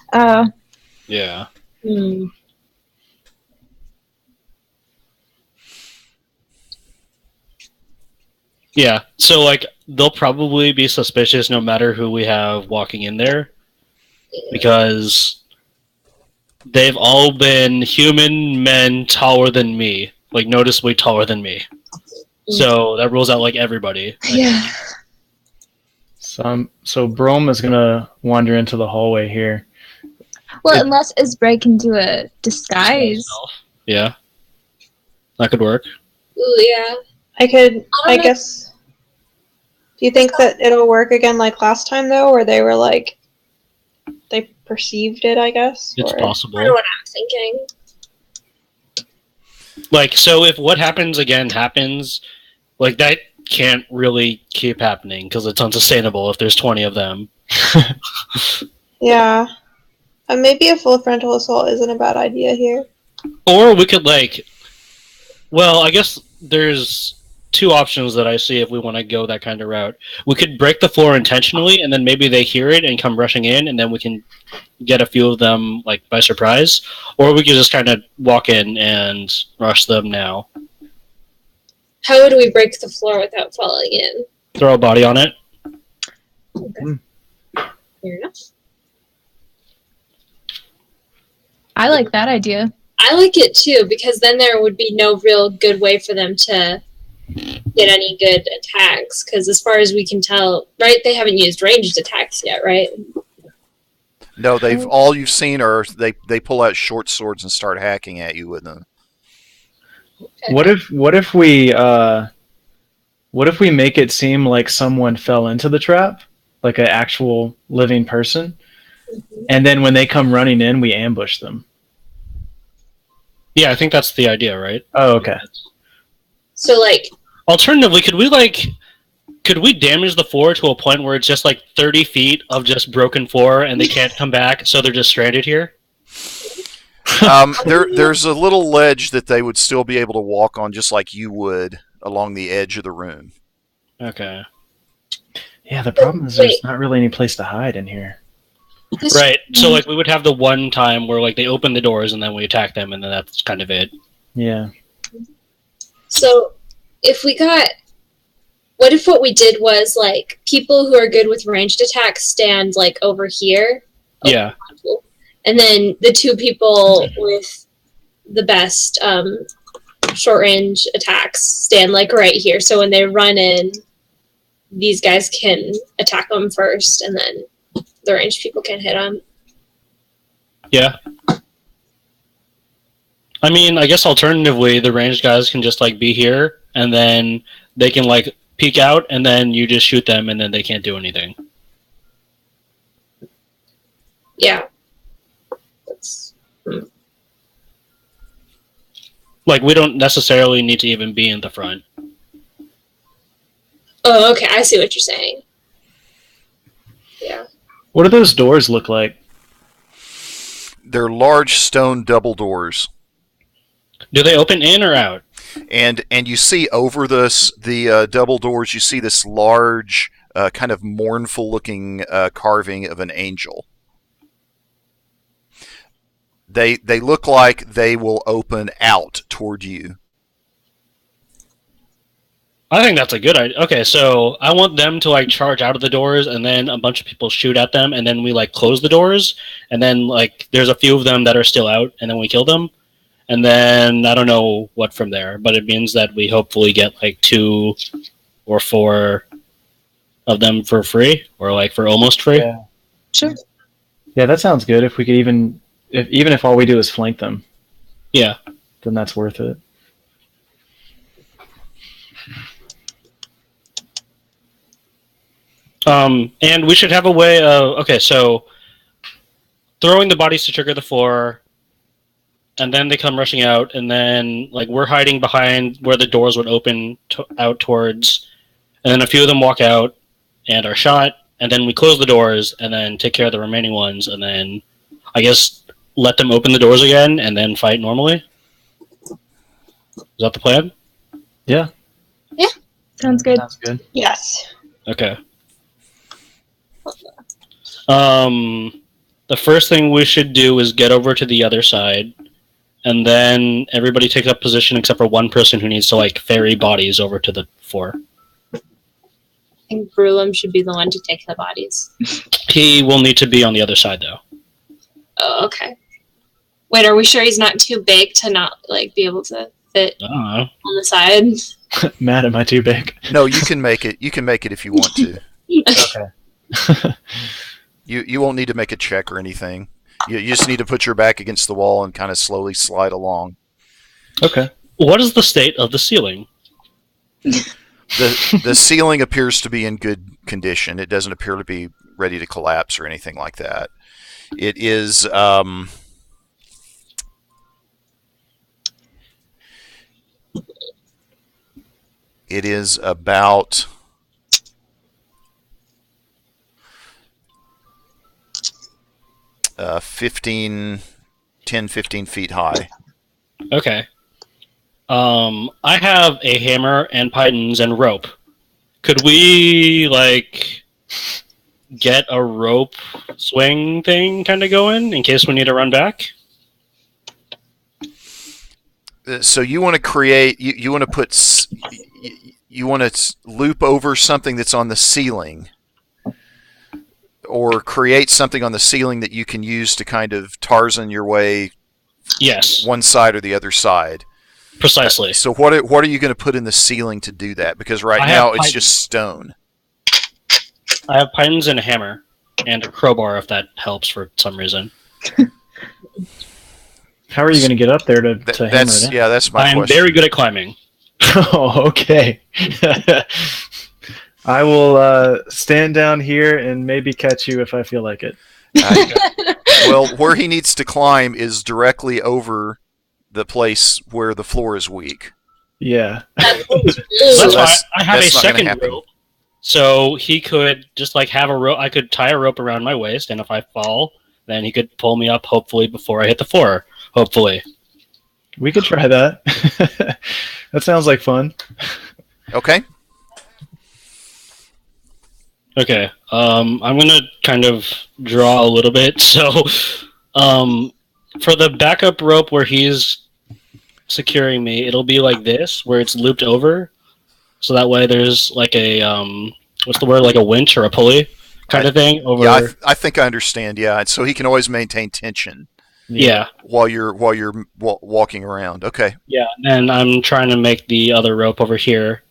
Yeah.
Hmm.
Yeah. So like they'll probably be suspicious no matter who we have walking in there, because they've all been human men taller than me, like noticeably taller than me. So that rules out like everybody.
Yeah.
So Brom is gonna wander into the hallway here.
Well, unless Isbray can do a disguise.
Yeah. That could work.
Ooh, yeah.
I
know.
guess. Do you think that it'll work again like last time though, where they were like, they perceived it? I guess.
It's
I
possible.
know what I'm thinking.
Like, so if what happens again happens, like that can't really keep happening because it's unsustainable if there's 20 of them.
Yeah. Maybe a full frontal assault isn't a bad idea here.
Or we could I guess there's two options that I see if we want to go that kind of route. We could break the floor intentionally, and then maybe they hear it and come rushing in, and then we can get a few of them like by surprise. Or we could just kind of walk in and rush them now.
How would we break the floor without falling in?
Throw a body on it.
Fair enough.
I like that idea.
I like it too, because then there would be no real good way for them to get any good attacks. Because as far as we can tell, right, they haven't used ranged attacks yet, right?
No, all you've seen are they pull out short swords and start hacking at you with them.
What if we make it seem like someone fell into the trap, like an actual living person, and then when they come running in, we ambush them?
Yeah, I think that's the idea, right?
Oh, okay.
So,
Alternatively, could we damage the floor to a point where it's just like 30 feet of just broken floor and they can't come back, so they're just stranded here?
There's a little ledge that they would still be able to walk on, just like you would along the edge of the room.
Okay.
Yeah, the problem is there's not really any place to hide in here.
Right. So we would have the one time where they open the doors and then we attack them, and then that's kind of it.
Yeah.
So, what if what we did was people who are good with ranged attacks stand over here?
Yeah.
And then the two people with the best short range attacks stand right here. So when they run in, these guys can attack them first, and then the ranged people can hit them.
Yeah. I mean, I guess alternatively, the ranged guys can just, like, be here, and then they can, like, peek out, and then you just shoot them, and then they can't do anything.
Yeah. That's...
Like, we don't necessarily need to even be in the front.
Oh, okay, I see what you're saying. Yeah.
What do those doors look like?
They're large stone double doors.
Do they open in or out?
And you see over the double doors, you see this large, kind of mournful-looking carving of an angel. They look like they will open out toward you.
I think that's a good idea. Okay, so I want them to, like, charge out of the doors, and then a bunch of people shoot at them, and then we, like, close the doors, and then, like, there's a few of them that are still out, and then we kill them. And then I don't know what from there, but it means that we hopefully get, like, 2 or 4 of them for free, or, like, for almost free.
Yeah.
Sure.
Yeah, that sounds good. If we could even if all we do is flank them,
Yeah.
then that's worth it.
And we should have a way of... Okay, so throwing the bodies to trigger the 4, and then they come rushing out, and then, like, we're hiding behind where the doors would open out towards, and then a few of them walk out and are shot, and then we close the doors, and then take care of the remaining ones, and then, I guess, let them open the doors again, and then fight normally? Is that the plan?
Yeah.
Sounds good.
Sounds good.
Yes.
Okay. The first thing we should do is get over to the other side, and then everybody takes up position except for one person who needs to, like, ferry bodies over to the 4.
I think Brulum should be the one to take the bodies.
He will need to be on the other side, though.
Oh, okay. Wait, are we sure he's not too big to not, like, be able to fit
I don't know.
on the side?
Matt, am I too big?
No, you can make it. You can make it if you want to.
Okay.
You won't need to make a check or anything. You just need to put your back against the wall and kind of slowly slide along.
What is the state of the ceiling?
The ceiling appears to be in good condition. It doesn't appear to be ready to collapse or anything like that. It is about 15 feet high.
Okay. I have a hammer and pythons and rope. Could we, like, get a rope swing thing kind of going in case we need to run back?
So you want to create, you want to put, you want to loop over something that's on the ceiling, or create something on the ceiling that you can use to kind of Tarzan your way.
Yes.
One side or the other side.
Precisely.
So what are you going to put in the ceiling to do that? Because right now it's just stone.
I have pythons and a hammer and a crowbar, if that helps for some reason.
How are you going to get up there to hammer it in?
Yeah, that's my question.
I'm very good at climbing.
Oh, okay. I will stand down here and maybe catch you if I feel like it.
Well, where he needs to climb is directly over the place where the floor is weak.
Yeah.
That's
So
why I have a
that's not gonna
second
happen.
rope. So he could just, like, have a rope. I could tie a rope around my waist, and if I fall, then he could pull me up, hopefully, before I hit the floor. Hopefully.
We could try that. That sounds like fun.
Okay.
Okay. I'm gonna kind of draw a little bit. So, for the backup rope where he's securing me, it'll be like this, where it's looped over. So that way there's like a, what's the word, like a winch or a pulley kind of thing over.
Yeah, I think I understand. Yeah, so he can always maintain tension.
Yeah.
While you're walking around. Okay.
Yeah, and I'm trying to make the other rope over here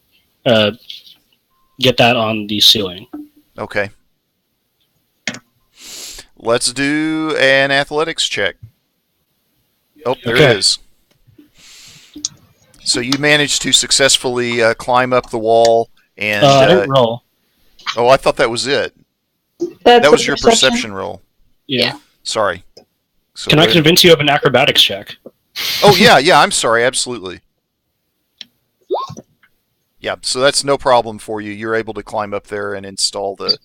get that on the ceiling.
Okay. Let's do an athletics check. Oh, there it
Okay.
is. So you managed to successfully climb up the wall, and
I didn't roll.
oh, I thought that was it.
That's
That was
a
your perception roll.
Yeah.
Sorry. So
Can I convince you of an acrobatics check?
Oh yeah. I'm sorry. Absolutely. Yeah. So that's no problem for you. You're able to climb up there and install the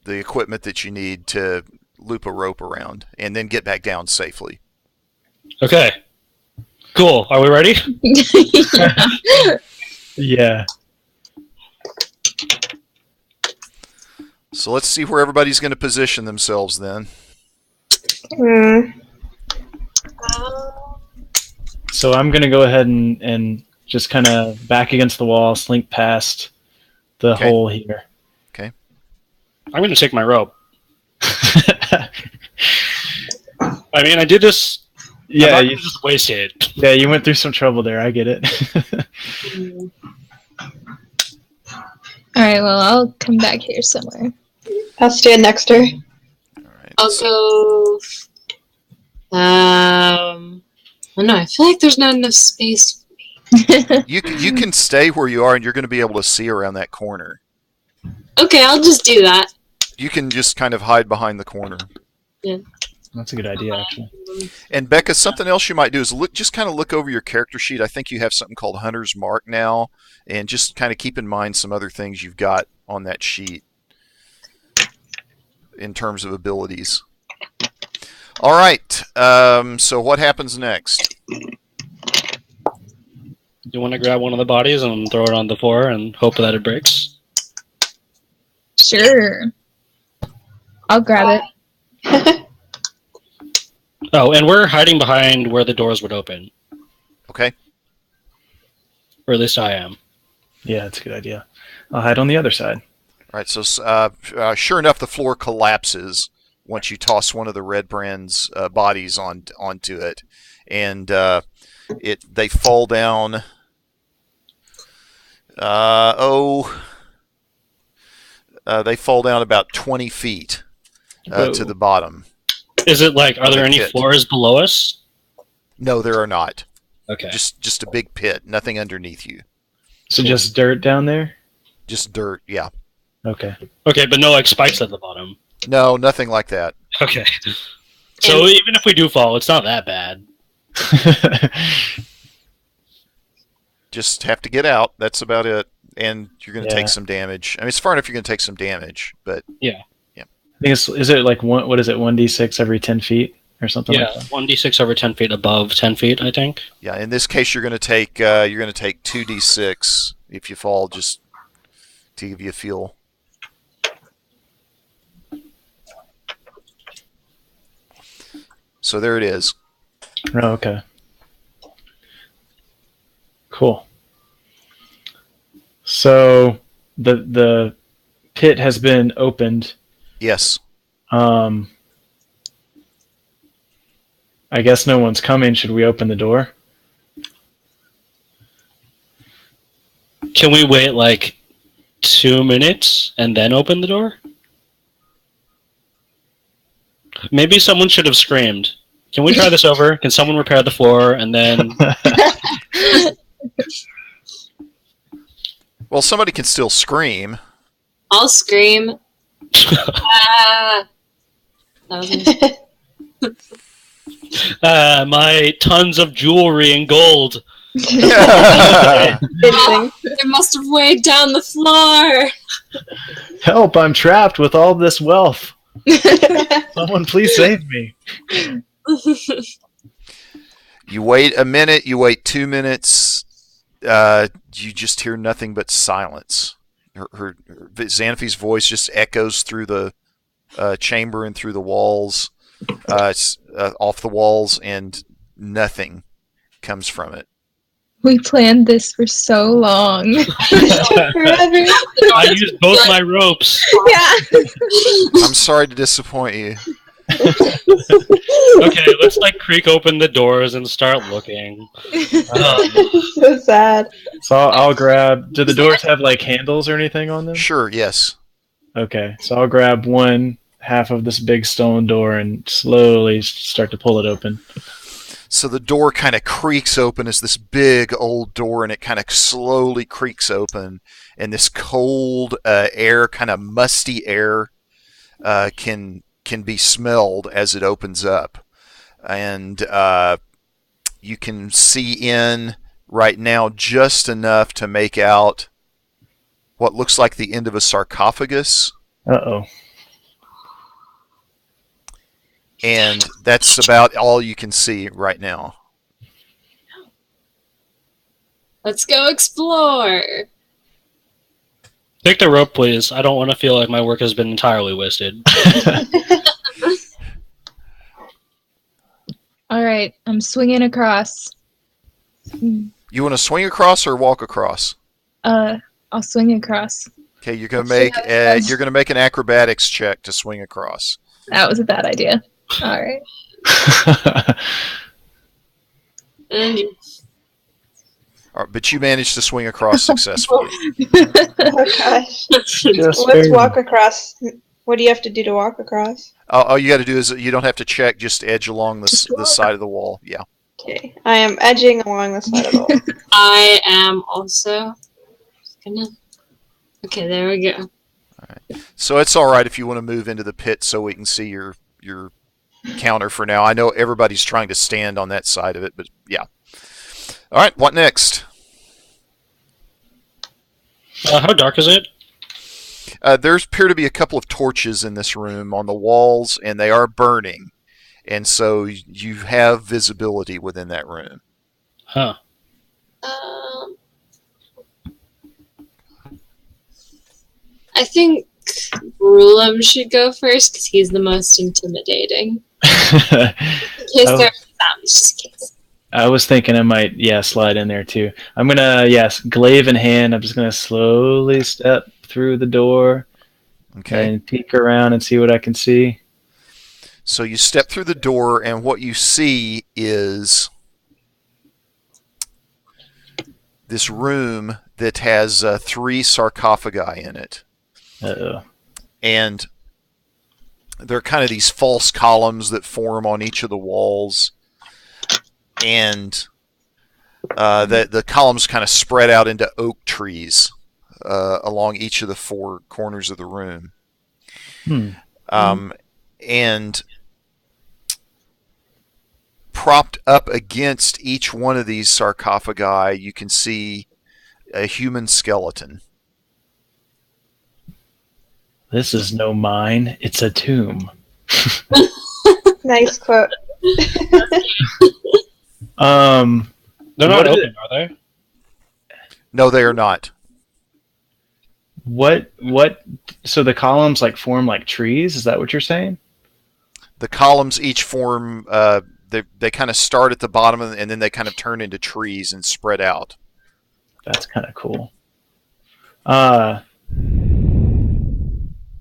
equipment that you need to loop a rope around, and then get back down safely.
Okay. Cool. Are we ready?
Yeah.
So let's see where everybody's going to position themselves then.
So I'm gonna go ahead and just kind of back against the wall, slink past the
Okay.
hole here.
I'm going to take my rope. I mean, I did this.
Yeah,
I'm not
you,
gonna just waste it.
yeah, you went through some trouble there. I get it.
Alright, well, I'll come back here somewhere.
I'll stand next to her.
All right.
I'll go. Oh no, I feel like there's not enough space.
You can stay where you are, and you're going to be able to see around that corner.
Okay, I'll just do that.
You can just kind of hide behind the corner.
That's a good idea, actually.
And Becca, something else you might do is just kind of look over your character sheet. I think you have something called Hunter's Mark now, and just kind of keep in mind some other things you've got on that sheet in terms of abilities. All right. So what happens next?
You want to grab one of the bodies and throw it on the floor and hope that it breaks?
Sure. I'll grab it.
Oh, and we're hiding behind where the doors would open.
Okay.
Or at least I am.
Yeah, that's a good idea. I'll hide on the other side.
All right. So sure enough, the floor collapses once you toss one of the Redbrands bodies onto it, and they fall down. They fall down about 20 feet to the bottom.
Is it like, are there any
pit.
floors below us?
No, there are not.
Okay.
Just a big pit, nothing underneath you.
So just dirt down there?
Just dirt, yeah.
Okay.
Okay, but no like spikes at the bottom.
No, nothing like that.
Okay. So even if we do fall, it's not that bad.
Just have to get out. That's about it. And you're going to
Yeah.
take some damage. I mean, it's far enough you're going to take some damage, but
I think is it like what is it, 1d6 every 10 feet or something
Yeah,
like that?
1d6 over 10 feet above 10 feet, I think.
yeah. In this case, you're going to take 2d6 if you fall, just to give you a feel. So there it is.
Oh, okay. Cool. So the pit has been opened.
Yes.
I guess no one's coming. Should we open the door?
Can we wait like 2 minutes and then open the door? Maybe someone should have screamed. Can we try this over? Can someone repair the floor and then...
Well, somebody can still scream.
I'll scream. Ah. That was
my tons of jewelry and gold.
it must have weighed down the floor.
Help! I'm trapped with all this wealth. Someone please save me.
You wait a minute, you wait 2 minutes, you just hear nothing but silence. Xanafie's voice just echoes through the chamber and through the walls, off the walls, and nothing comes from it.
We planned this for so long.
I used both my ropes.
Yeah.
I'm sorry to disappoint you.
Okay, let's like creak open the doors and start looking.
So sad.
So I'll grab. Do the doors have like handles or anything on them?
Sure, yes.
Okay, so I'll grab one half of this big stone door and slowly start to pull it open.
So the door kind of creaks open. It's this big old door, and it kind of slowly creaks open. And this cold air, kind of musty air, can be smelled as it opens up. And you can see in right now just enough to make out what looks like the end of a sarcophagus.
Uh-oh.
And that's about all you can see right now.
Let's go explore.
Take the rope, please. I don't want to feel like my work has been entirely wasted.
All right, I'm swinging across.
You want to swing across or walk across?
I'll swing across.
Okay, you're gonna make an acrobatics check to swing across.
That was a bad idea. All right.
And
All right, but you managed to swing across successfully.
Oh gosh. Let's walk across. What do you have to do to walk across?
All you got to do is you don't have to check; just edge along the side of the wall. Yeah.
Okay, I am edging along the side of the wall.
I am also gonna. Okay, there we go.
So it's all right if you want to move into the pit so we can see your counter for now. I know everybody's trying to stand on that side of it, but yeah. All right, what next?
How dark is it?
There appear to be a couple of torches in this room on the walls, and they are burning. And so you have visibility within that room.
Huh.
I think Rulem should go first because he's the most intimidating. In case there are sounds, just in case.
I was thinking I might, slide in there too. I'm gonna, glaive in hand. I'm just gonna slowly step through the door, and peek around and see what I can see.
So you step through the door, and what you see is this room that has 3 sarcophagi in it.
Uh-oh.
And they're kind of these false columns that form on each of the walls. And the columns kind of spread out into oak trees along each of the 4 corners of the room. And propped up against each one of these sarcophagi, you can see a human skeleton.
This is no mine. It's a tomb.
Nice quote.
They're not open, are they?
No, they are not.
What? So the columns like form like trees? Is that what you're saying?
The columns each form. They kind of start at the bottom and then they kind of turn into trees and spread out.
That's kind of cool.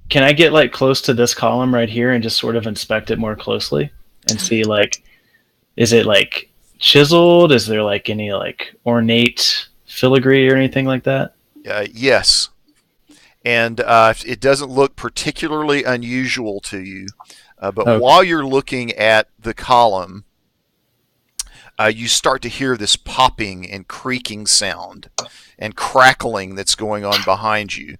Can I get like close to this column right here and just sort of inspect it more closely and see like, is it like chiseled? Is there like any like ornate filigree or anything like that?
Yes. And it doesn't look particularly unusual to you. But while you're looking at the column, you start to hear this popping and creaking sound and crackling that's going on behind you.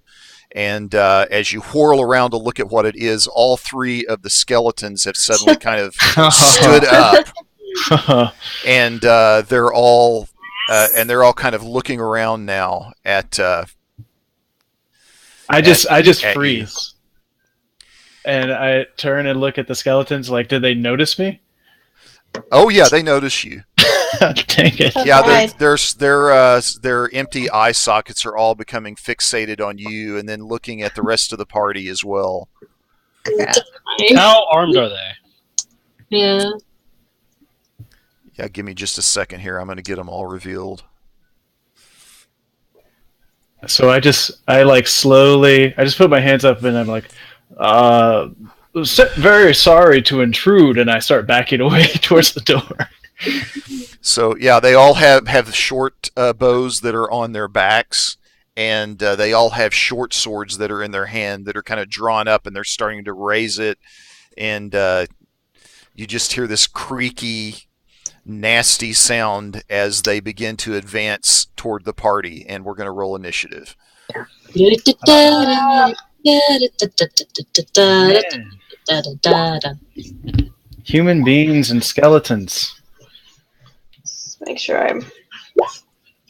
And as you whirl around to look at what it is, all 3 of the skeletons have suddenly kind of stood up. And they're all kind of looking around now at.
I just
at
freeze, and I turn and look at the skeletons. Like, did they notice me?
Oh yeah, they notice you.
Dang it!
Yeah, their empty eye sockets are all becoming fixated on you, and then looking at the rest of the party as well.
How armed are they?
Yeah.
Yeah, give me just a second here. I'm going to get them all revealed.
So I just put my hands up and I'm like, very sorry to intrude, and I start backing away towards the door.
So yeah, they all have short bows that are on their backs, and they all have short swords that are in their hand that are kind of drawn up, and they're starting to raise it, and you just hear this creaky, nasty sound as they begin to advance toward the party, and we're going to roll initiative.
Human beings and skeletons.
Let's make sure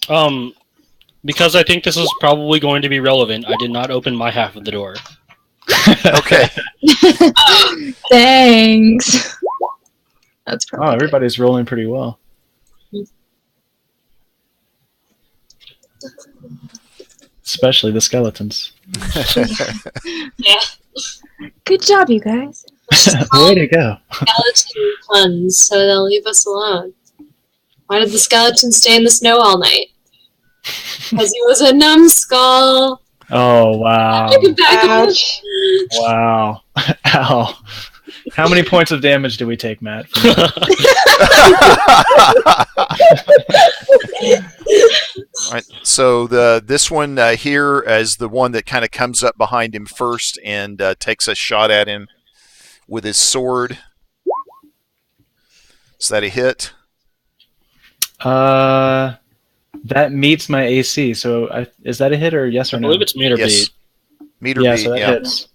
I'm.
Because I think this is probably going to be relevant, I did not open my half of the door.
Okay.
Thanks. That's probably
Oh, everybody's rolling pretty well. Especially the skeletons.
Yeah.
good job, you guys.
Way to go.
Skeleton puns, so they'll leave us alone. Why did the skeleton stay in the snow all night? Because he was a numbskull.
Oh, wow.
Ouch.
Wow. Ow. How many points of damage do we take, Matt?
All right, so this one here is the one that kind of comes up behind him first and takes a shot at him with his sword. Is that a hit?
That meets my AC. So is that a hit or yes or
I
no?
believe it's meter
Yes.
beat.
Meter
Yeah,
beat,
so that
yeah.
hits.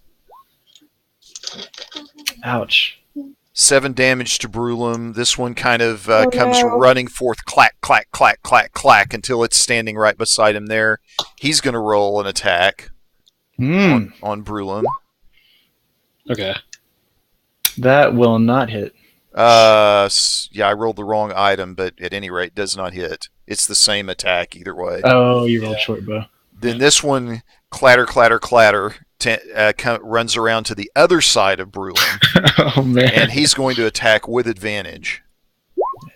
Ouch.
7 damage to Brulum. This one kind of
Oh,
comes
no.
running forth, clack, clack, clack, clack, clack, until it's standing right beside him there. He's going to roll an attack
Hmm.
on Brulum.
Okay.
That will not hit.
Yeah, I rolled the wrong item, but at any rate, does not hit. It's the same attack either way.
Oh, you rolled short bow.
Then this one, clatter, clatter, clatter, runs around to the other side of Brulum,
Oh, man.
and he's going to attack with advantage.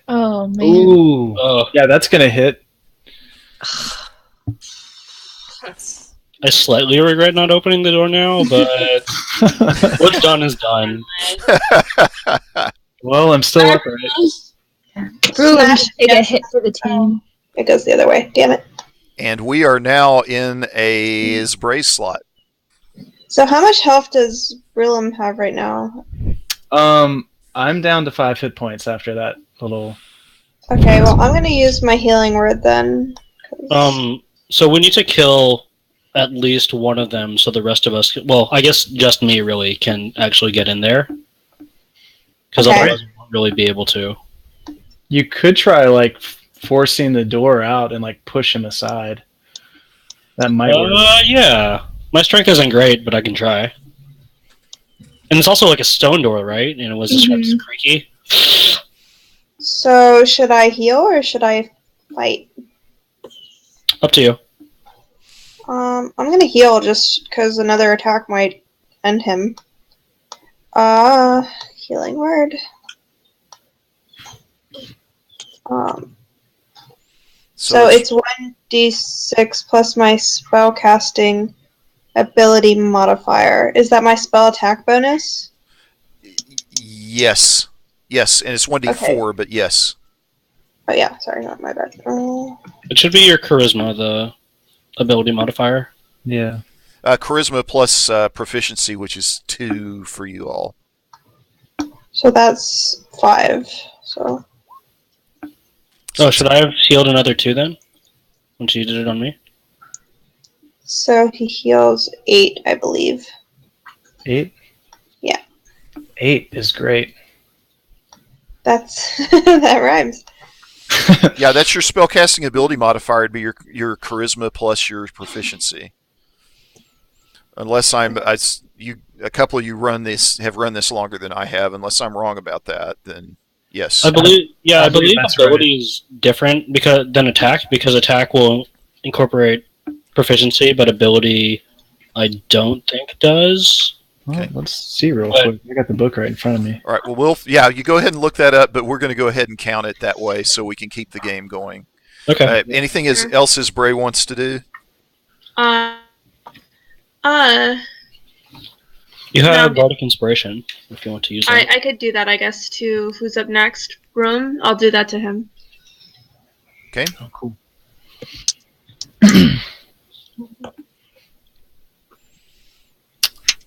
Oh man.
Ooh.
Oh,
Yeah, that's going to hit.
I slightly regret not opening the door now, but what's done is done.
Well, I'm still upright.
Brulin should take a hit for the team.
It goes the other way. Damn it.
And we are now in a Zbray slot.
So how much health does Brillium have right now?
I'm down to 5 hit points after that little.
Okay, well, I'm going to use my healing word then.
So we need to kill at least one of them, so the rest of us, well, I guess just me really can actually get in there, because
Okay.
otherwise we won't really be able to.
You could try like forcing the door out and like push him aside. That might work.
Yeah. My strength isn't great, but I can try. And it's also like a stone door, right? And it was described as creaky.
So should I heal or should I fight?
Up to you.
I'm going to heal just because another attack might end him. Healing word. So it's 1d6 plus my spellcasting ability modifier. Is that my spell attack bonus?
Yes. Yes, and it's 1d4, but yes.
Oh yeah, sorry, not my bad.
It should be your charisma, the ability modifier.
Yeah.
Charisma plus proficiency, which is 2 for you all.
So that's 5. So
Oh, should I have healed another 2 then? Once you did it on me?
So he heals 8, I believe.
8?
Yeah.
8 is great.
That's that rhymes.
Yeah, that's your spellcasting ability modifier. It'd be your charisma plus your proficiency. Unless a couple of you have run this longer than I have. Unless I'm wrong about that, then yes.
I believe
that's right.
ability is different than attack, because attack will incorporate proficiency, but ability I don't think does.
Well,
Okay.
let's see real
But-
quick. I got the book right in front of me.
All right. Well, you go ahead and look that up, but we're going to go ahead and count it that way so we can keep the game going.
Okay.
Anything else as Bray wants to do?
You have
No.
Bardic Inspiration if you want to use it.
I could do that, I guess, to who's up next. Room. I'll do that to him.
Okay.
Oh, cool.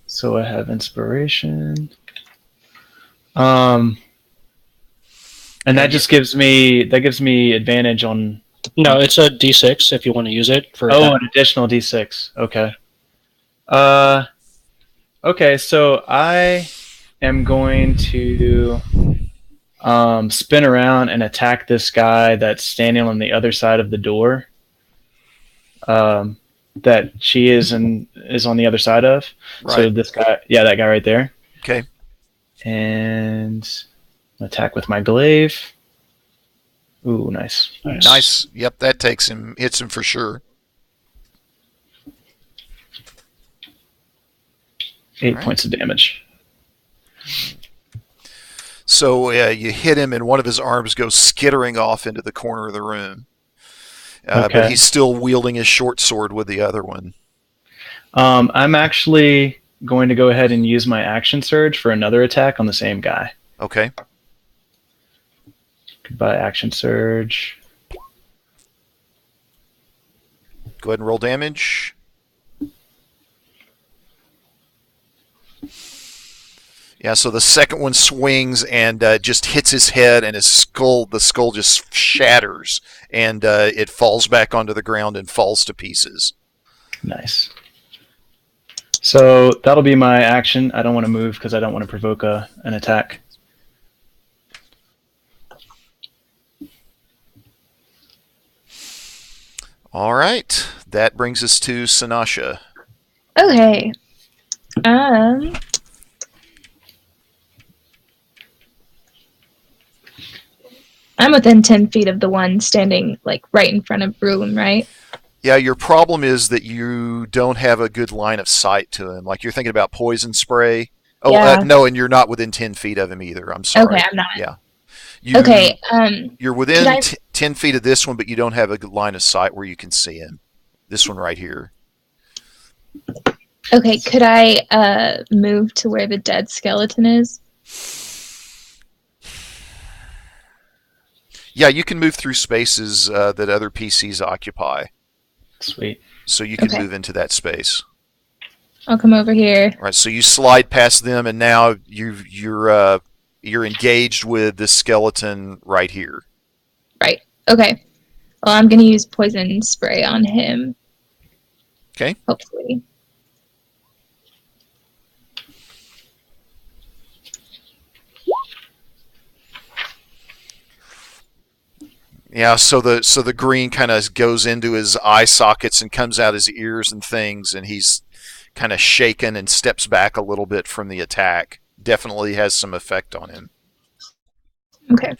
So I have inspiration. And that just gives me advantage on.
No, it's a D6 if you want to use it for.
Oh, an additional D6. Okay. Okay, so I am going to spin around and attack this guy that's standing on the other side of the door. That she is on the other side of.
Right.
So this guy, yeah, that guy right there.
Okay.
And attack with my glaive. Ooh, nice.
Nice. Yep, that takes him, hits him for sure.
8 points of damage.
So you hit him, and one of his arms goes skittering off into the corner of the room. But he's still wielding his short sword with the other one.
I'm actually going to go ahead and use my action surge for another attack on the same guy.
Okay.
Goodbye, action surge.
Go ahead and roll damage. Yeah, so the second one swings and just hits his head, and the skull just shatters, and it falls back onto the ground and falls to pieces.
Nice. So that'll be my action. I don't want to move because I don't want to provoke an attack.
All right, that brings us to Sanasha.
Okay. I'm within 10 feet of the one standing, like, right in front of Bruin, right?
Yeah, your problem is that you don't have a good line of sight to him. Like, you're thinking about poison spray. Oh,
Yeah.
no, and you're not within 10 feet of him either. I'm sorry.
Okay, I'm not.
Yeah.
Okay,
You're within 10 feet of this one, but you don't have a good line of sight where you can see him. This one right here.
okay, could I move to where the dead skeleton is?
Yeah, you can move through spaces that other PCs occupy.
Sweet.
So you can
Okay.
move into that space.
I'll come over here.
All right, so you slide past them, and now you're engaged with the skeleton right here.
Right. Okay. Well, I'm going to use poison spray on him.
Okay.
Hopefully.
Yeah, so the green kind of goes into his eye sockets and comes out his ears and things, and he's kind of shaken and steps back a little bit from the attack. Definitely has some effect on him.
Okay.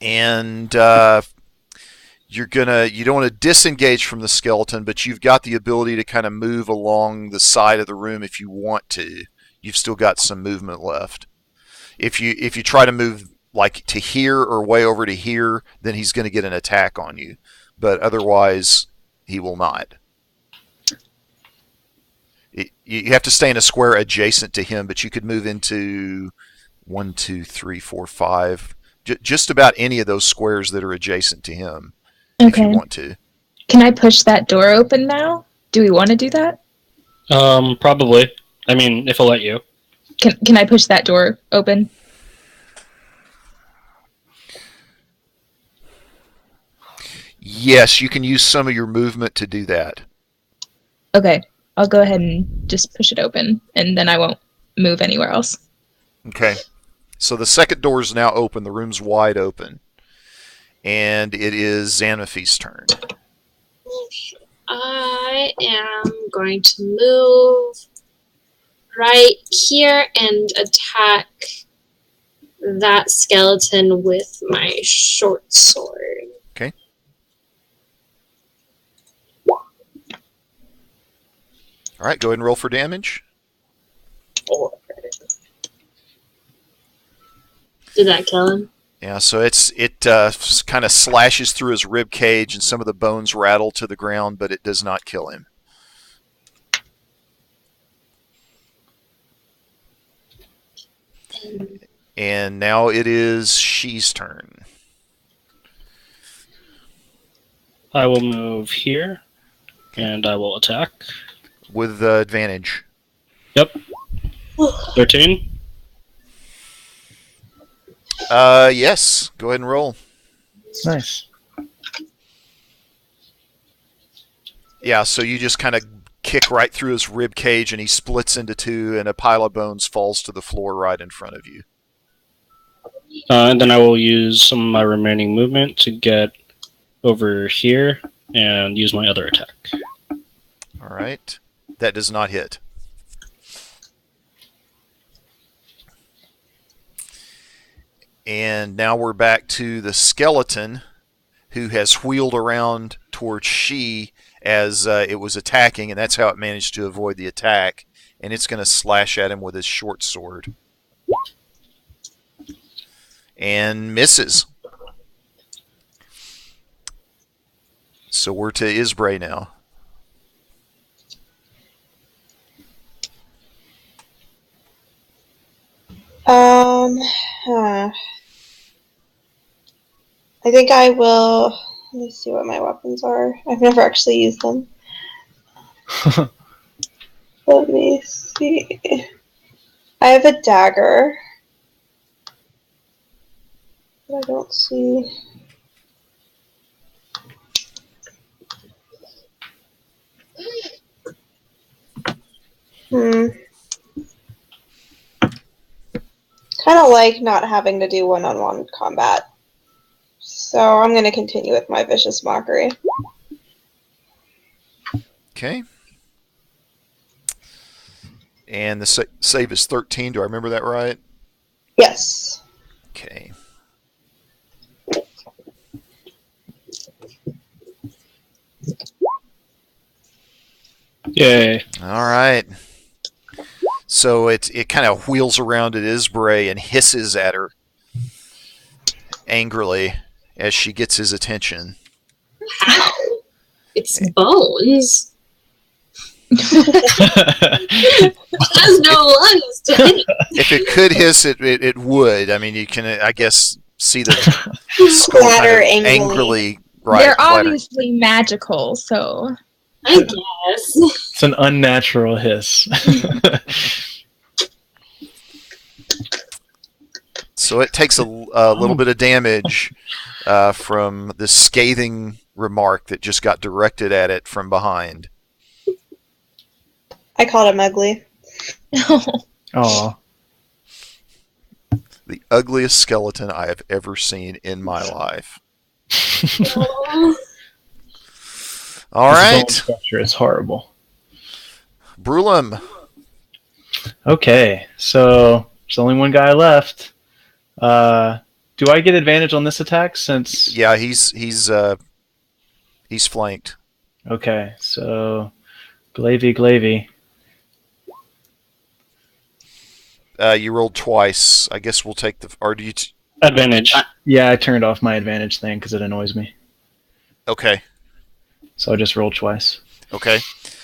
And you don't want to disengage from the skeleton, but you've got the ability to kind of move along the side of the room if you want to. You've still got some movement left. If you try to move like to here or way over to here, then he's going to get an attack on you. But otherwise, he will not. You have to stay in a square adjacent to him, but you could move into 1, 2, 3, 4, 5. Just about any of those squares that are adjacent to him, if you want to.
Can I push that door open now? Do we want to do that?
Probably. I mean, if I'll let you.
Can I push that door open?
Yes, you can use some of your movement to do that.
Okay. I'll go ahead and just push it open, and then I won't move anywhere else.
Okay. So the second door is now open. The room's wide open. And it is Xanafie's turn.
I am going to move right here and attack that skeleton with my short sword.
Okay. All right, go ahead and roll for damage.
4. Did that kill him?
Yeah, so it kind of slashes through his rib cage, and some of the bones rattle to the ground, but it does not kill him. And now it is She's turn.
I will move here, and I will attack.
With advantage.
Yep. 13.
Yes. Go ahead and roll.
Nice.
Yeah, so you just kind of kick right through his rib cage, and he splits into two, and a pile of bones falls to the floor right in front of you.
And then I will use some of my remaining movement to get over here and use my other attack.
All right. That does not hit. And now we're back to the skeleton, who has wheeled around towards She as it was attacking, and that's how it managed to avoid the attack. And it's going to slash at him with his short sword. And misses. So we're to Isbray now.
I think I will. Let me see what my weapons are. I've never actually used them. Let me see. I have a dagger. But I don't see. Kind of like not having to do one-on-one combat. So I'm going to continue with my Vicious Mockery.
Okay. And the save is 13. Do I remember that right?
Yes.
Okay.
Yay.
All right. So it kind of wheels around at Isbray and hisses at her angrily as she gets his attention.
How? It's bones. It has no lungs to hit it.
If it could hiss, it would. I mean, you can, I guess, see the skull
Clatter
kind of angrily. Right,
They're
clatter.
obviously magical, so.
I guess.
It's an unnatural hiss.
So it takes a little bit of damage from the scathing remark that just got directed at it from behind.
I called him ugly.
Aw.
The ugliest skeleton I have ever seen in my life.
Oh.
All
This
right,
bone structure is horrible.
Brulum.
Okay, so there's only one guy left. Do I get advantage on this attack since?
Yeah, he's flanked.
Okay, so Glavy.
You rolled twice. I guess we'll take the. Or do you?
Advantage.
Yeah, I turned off my advantage thing because it annoys me.
Okay.
So I just rolled twice.
Okay.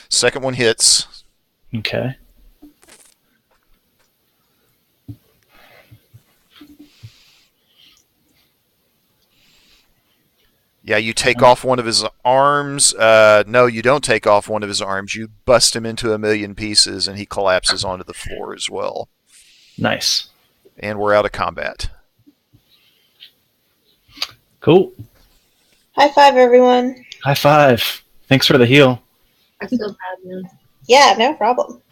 Second one hits.
Okay.
Yeah, you take off one of his arms. No, you don't take off one of his arms. You bust him into a million pieces, and he collapses onto the floor as well.
Nice.
And we're out of combat.
Cool.
High five, everyone.
High five. Thanks for the heal.
I feel bad now.
Yeah, no problem.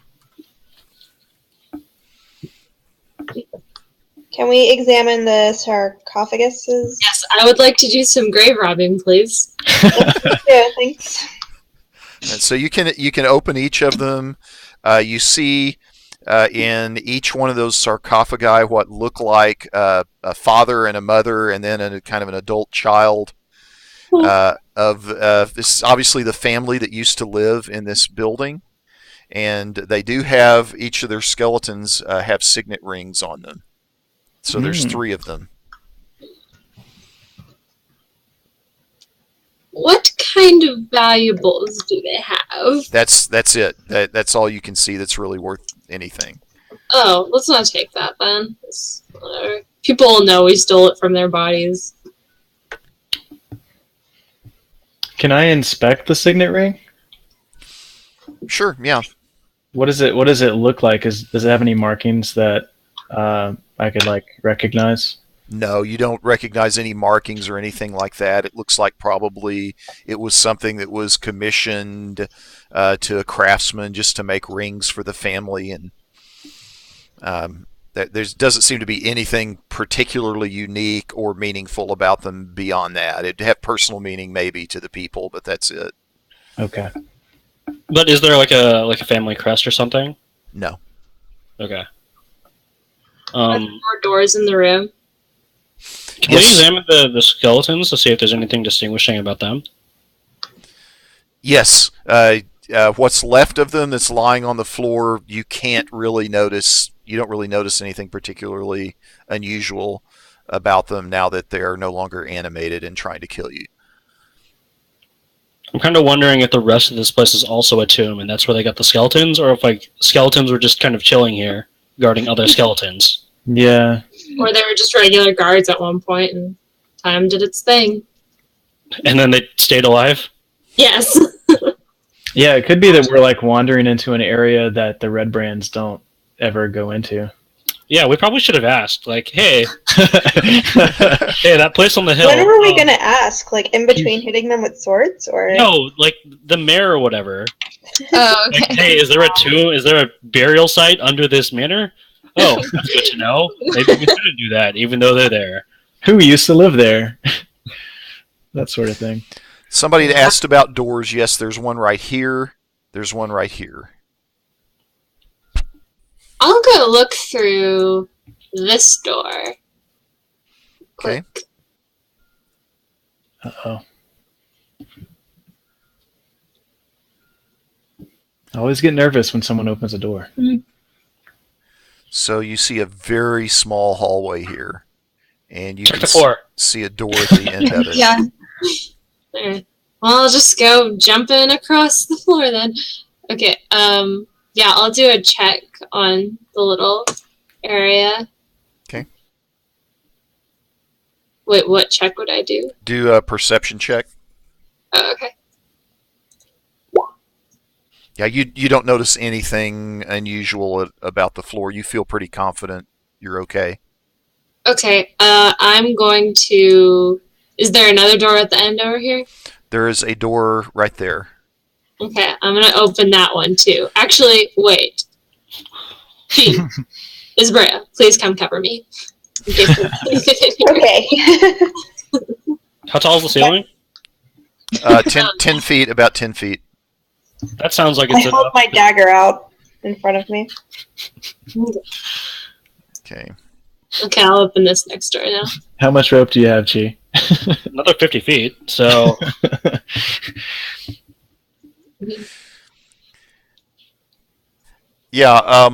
Can we examine the sarcophaguses?
Yes, I would like to do some grave robbing, please.
Yeah, thanks.
And so you can open each of them. You see in each one of those sarcophagi what look like a father and a mother, and then a kind of an adult child. Of this is obviously the family that used to live in this building, and they do have each of their skeletons have signet rings on them. So there's 3 of them.
What kind of valuables do they have?
That's it. That's all you can see that's really worth anything.
Oh, let's not take that then. Whatever. People will know we stole it from their bodies.
Can I inspect the signet ring?
Sure, yeah.
What does it look like? Does it have any markings that I could like recognize?
No, you don't recognize any markings or anything like that. It looks like probably it was something that was commissioned to a craftsman just to make rings for the family, and there doesn't seem to be anything particularly unique or meaningful about them beyond that. It'd have personal meaning maybe to the people, but that's it.
Okay.
But is there like a family crest or something?
No.
Okay.
Are there more doors in the room?
Can we examine the skeletons to see if there's anything distinguishing about them?
Yes. What's left of them that's lying on the floor, you can't really notice. You don't really notice anything particularly unusual about them now that they're no longer animated and trying to kill you.
I'm kind of wondering if the rest of this place is also a tomb, and that's where they got the skeletons, or if like skeletons were just kind of chilling here, guarding other skeletons.
Yeah.
Or they were just regular guards at one point, and time did its thing.
And then they stayed alive?
Yes.
Yeah, it could be that we're like wandering into an area that the Redbrands don't ever go into.
Yeah, we probably should have asked. Like, hey, hey, that place on the hill.
When were we gonna ask? Like in between hitting them with swords, or
No, like the mayor or whatever.
Oh,
Like,
okay.
hey, is there a tomb? Is there a burial site under this manor? Oh, that's good to know. Maybe we shouldn't do that, even though they're there.
Who used to live there? That sort of thing.
Somebody had asked about doors. Yes, there's one right here. There's one right here.
I'll go look through this door.
Okay.
Click.
Uh-oh. I always get nervous when someone opens a door.
So you see a very small hallway here, and you
Check
can
the floor.
see a door at the end of it.
Yeah.
Alright. Well, I'll just go jumping across the floor then. Okay, yeah, I'll do a check on the little area.
Okay.
Wait, what check would I do?
Do a perception check.
Oh, okay.
Yeah, you don't notice anything unusual about the floor. You feel pretty confident you're okay.
Okay, I'm going to... Is there another door at the end over here?
There is a door right there.
Okay, I'm gonna open that one too. Actually, wait. Gee, Isbrea, please come cover me. In case
okay.
How tall is the ceiling?
10 feet, about 10 feet.
That sounds like
I
it's
hold
enough.
my dagger out in front of me.
Okay.
Okay, I'll open this next door now.
How much rope do you have, Chi?
Another 50 feet, so...
Yeah,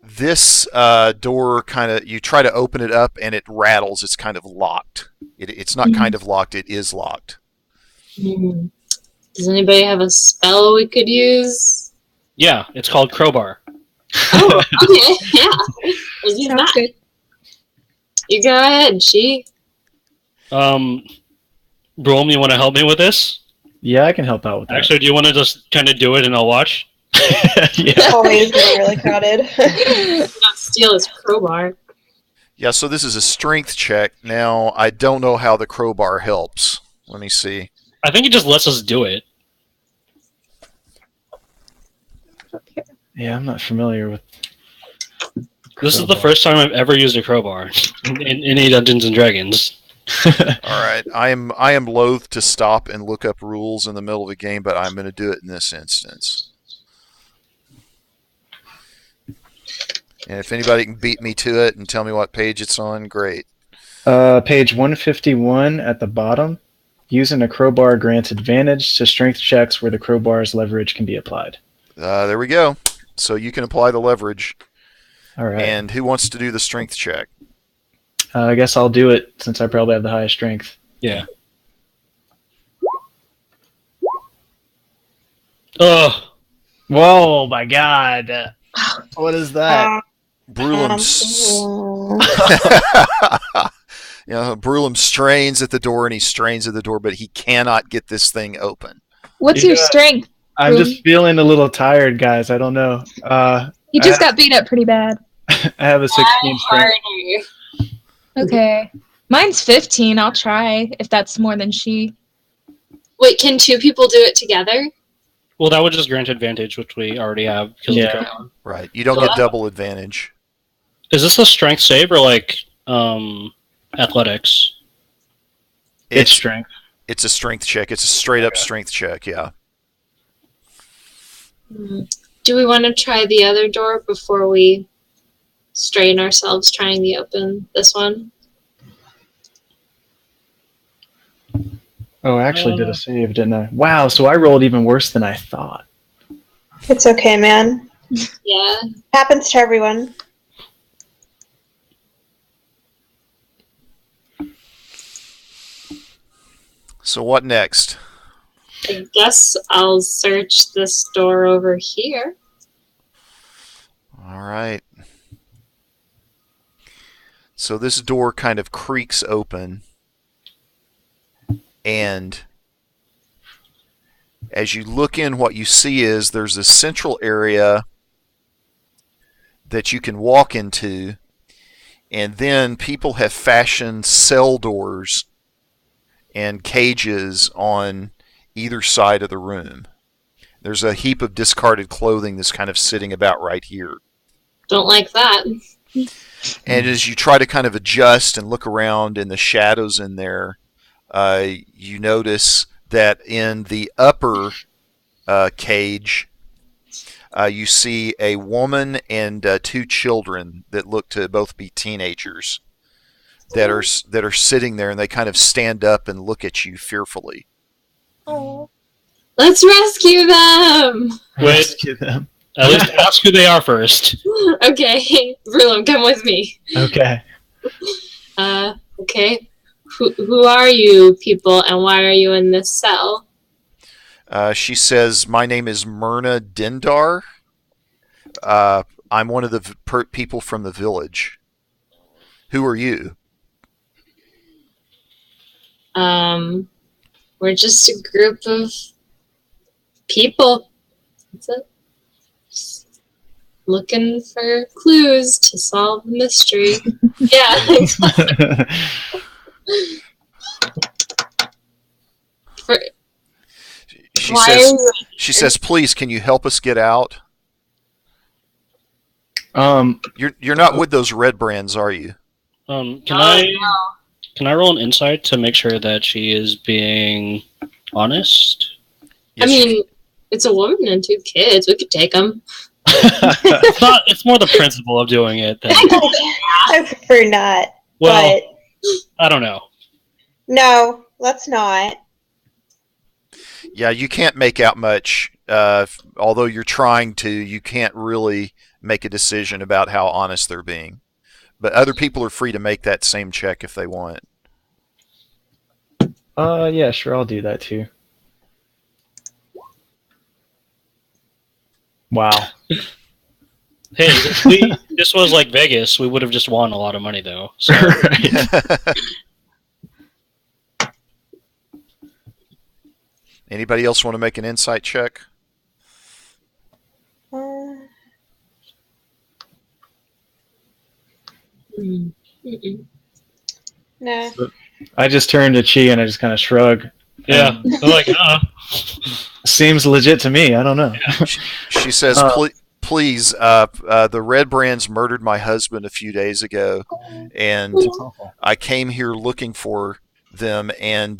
this door kind of, you try to open it up and it rattles. It's kind of locked. It's not kind of locked, it is locked.
Hmm. Does anybody have a spell we could use?
Yeah, it's called Crowbar.
Oh, okay, yeah. Let's use
Sounds
that.
good.
You go ahead, she.
Brom, you want to help me with this?
Yeah, I can help out with that.
Actually, do you want to just kind of do it and I'll watch?
Yeah.
Always getting really crowded.
Not steal his crowbar.
Yeah, so this is a strength check. Now, I don't know how the crowbar helps. Let me see.
I think it just lets us do it.
Yeah, I'm not familiar with.
This is the first time I've ever used a crowbar in any Dungeons and Dragons.
All right, I am loath to stop and look up rules in the middle of a game, but I'm going to do it in this instance. And if anybody can beat me to it and tell me what page it's on, great.
Page 151 at the bottom. Using a crowbar grants advantage to strength checks where the crowbar's leverage can be applied.
There we go. So you can apply the leverage.
All right.
And who wants to do the strength check?
I guess I'll do it since I probably have the highest strength.
Yeah. Oh,
Whoa, my God. What is that?
Brulum,
Oh.
Brulum strains at the door and he strains at the door, but he cannot get this thing open.
What's
Yeah.
your strength?
I'm
Room?
just feeling a little tired, guys. I don't know.
You just got beat up pretty bad.
I have a 16 strength.
Okay. Mine's 15. I'll try if that's more than she.
Wait, can two people do it together?
Well, that would just grant advantage, which we already have because of the crowd.
Right. You don't get double advantage.
Is this a strength save or like athletics?
It's strength.
It's a strength check. It's a straight up strength check, yeah.
Do we want to try the other door before we strain ourselves trying to open this one?
Oh, I actually did a save, didn't I? Wow, so I rolled even worse than I thought.
It's okay, man.
Yeah.
Happens to everyone.
So what next?
I guess I'll search this door over here.
All right. So this door kind of creaks open, and as you look in, what you see is there's a central area that you can walk into, and then people have fashioned cell doors and cages on either side of the room. There's a heap of discarded clothing that's kind of sitting about right here.
Don't like that.
And as you try to kind of adjust and look around in the shadows in there, you notice that in the upper cage, you see a woman and two children that look to both be teenagers that are sitting there, and they kind of stand up and look at you fearfully.
Let's rescue them!
Rescue them.
At least ask who they are first.
Okay, Brulum, come with me.
Okay.
Okay. Who are you people, and why are you in this cell?
She says, "My name is Myrna Dindar. I'm one of the people from the village. Who are you?"
We're just a group of people. That's it. Just looking for clues to solve the mystery. Yeah.
She says, "Please, can you help us get out?" You're not with those Redbrands, are you?
Can I roll an insight to make sure that she is being honest?
Yes,
I mean, it's a woman and two kids. We could take them.
It's more the principle of doing it than.
I prefer not.
Well,
But
I don't know.
no, let's not.
Yeah, you can't make out much. Although you're trying to, you can't really make a decision about how honest they're being. But other people are free to make that same check if they want.
Yeah, sure, I'll do that too. Wow.
Hey, if this was like Vegas, we would have just won a lot of money, though. So.
Anybody else want to make an insight check?
No.
I just turned to Chi and I just kind of shrug.
Yeah, they're like,
Seems legit to me. I don't know.
She says, please, the Redbrands murdered my husband a few days ago, and I came here looking for them, and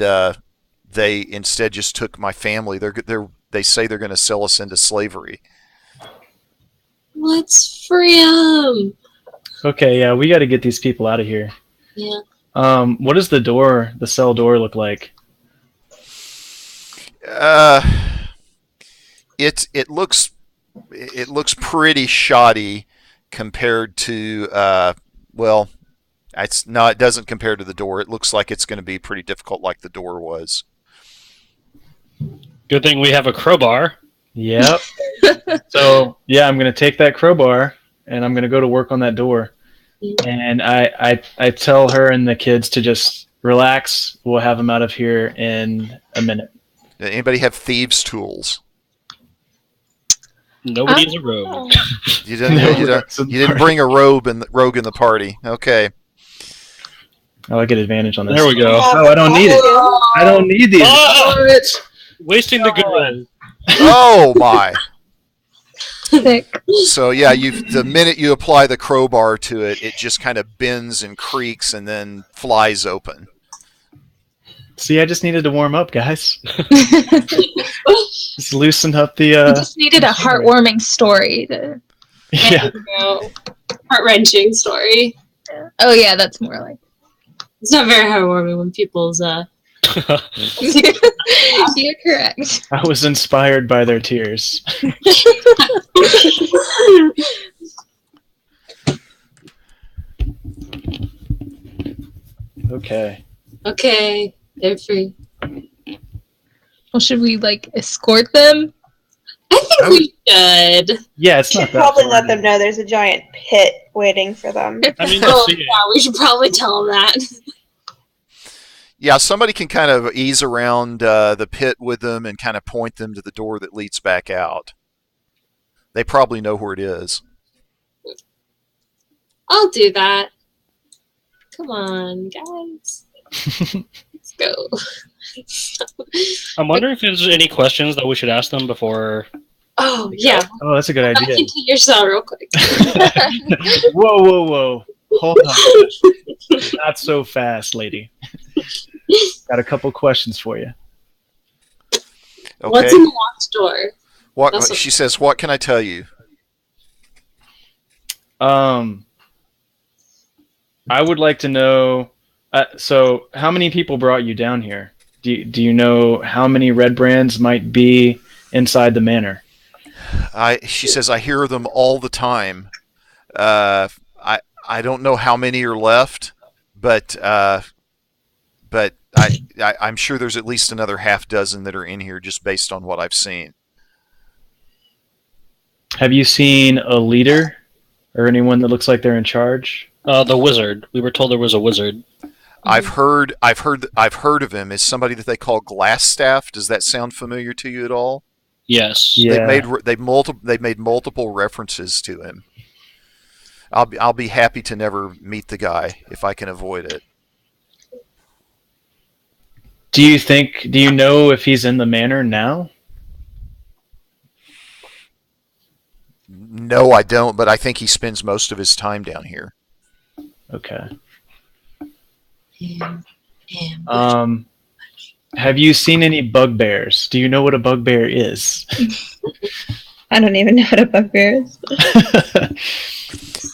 they instead just took my family. They say they're going to sell us into slavery.
Let's free them.
Okay, yeah, we got to get these people out of here.
Yeah.
What does the cell door look like?
It looks pretty shoddy compared to it doesn't compare to the door. It looks like it's going to be pretty difficult, like the door was.
good thing we have a crowbar.
Yep. So yeah, I'm gonna take that crowbar and I'm gonna go to work on that door. And I tell her and the kids to just relax. We'll have them out of here in a minute.
Anybody have thieves' tools?
Nobody's a rogue.
You didn't bring a rogue in the party. Okay.
Oh, I get advantage on this.
There we go.
Oh, I don't need it. I don't need these.
Oh, wasting the good roll.
Oh my.
Thick.
So yeah, the minute you apply the crowbar to it, it just kind of bends and creaks and then flies open.
See, I just needed to warm up, guys. Just loosen up the.
You just needed a heartwarming story to.
Yeah.
Heart-wrenching story.
Oh yeah, that's more like.
It's not very heartwarming when people's
You're correct.
I was inspired by their tears. Okay.
Okay, they're free.
Well, should we like escort them?
I think we should.
Yeah, it's
Should
not that
probably
far.
let them know there's a giant pit waiting for them.
I mean,
Oh,
see it.
yeah, we should probably tell them that.
Yeah, somebody can kind of ease around the pit with them and kind of point them to the door that leads back out. They probably know where it is.
I'll do that. Come on, guys. Let's go.
I'm wondering if there's any questions that we should ask them before.
Oh, yeah.
Oh, that's a good
Back
idea.
into your cell real quick.
Whoa. Hold on. Not so fast, lady. Got a couple questions for you.
Okay.
What's in the locked door?
What she says? What can I tell you?
I would like to know. So, how many people brought you down here? Do you know how many Redbrands might be inside the manor?
She says I hear them all the time. I don't know how many are left, but I'm sure there's at least another half dozen that are in here just based on what I've seen.
Have you seen a leader or anyone that looks like they're in charge?
The wizard. We were told there was a wizard.
I've heard of him. Is somebody that they call Glassstaff? Does that sound familiar to you at all?
Yes.
Yeah.
They've made multiple references to him. I'll be happy to never meet the guy if I can avoid it.
Do you know if he's in the manor now?
No, I don't, but I think he spends most of his time down here.
Okay.
Yeah.
Have you seen any bugbears? Do you know what a bugbear is?
I don't even know what a bugbear is.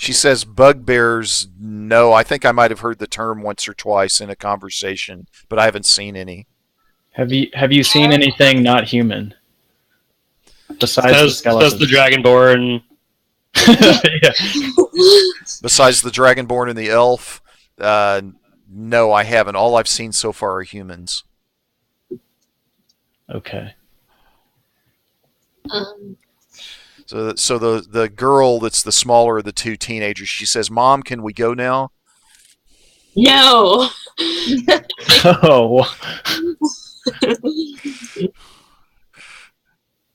She says bugbears. No, I think I might have heard the term once or twice in a conversation, but I haven't seen any.
Have you seen anything not human? Besides the
Says
skeleton.
the Dragonborn.
Yeah.
Besides the Dragonborn and the elf, no, I haven't. All I've seen so far are humans.
Okay.
So the girl that's the smaller of the two teenagers, she says, "Mom, can we go now?"
No.
Oh.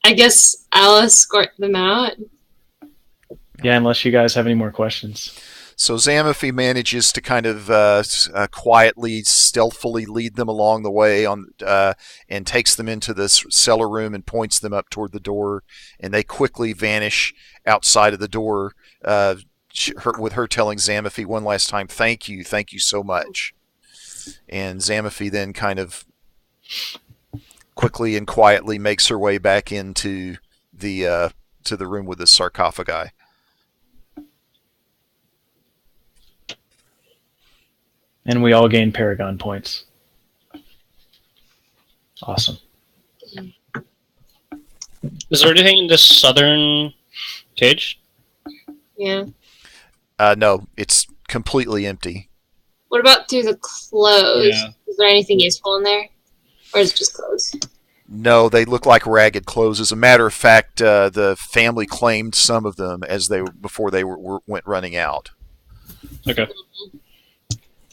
I guess I'll escort them out.
Yeah, unless you guys have any more questions.
So Zamify manages to kind of quietly, stealthily lead them along the way and takes them into this cellar room and points them up toward the door, and they quickly vanish outside of the door. With her telling Zamify one last time, "Thank you so much," and Zamify then kind of quickly and quietly makes her way back into the room with the sarcophagi.
And we all gain Paragon points. Awesome.
Is there anything in this southern cage?
Yeah.
No, it's completely empty.
What about through the clothes?
Yeah.
Is there anything useful in there? Or is it just clothes?
No, they look like ragged clothes. As a matter of fact, the family claimed some of them before they went running out.
Okay.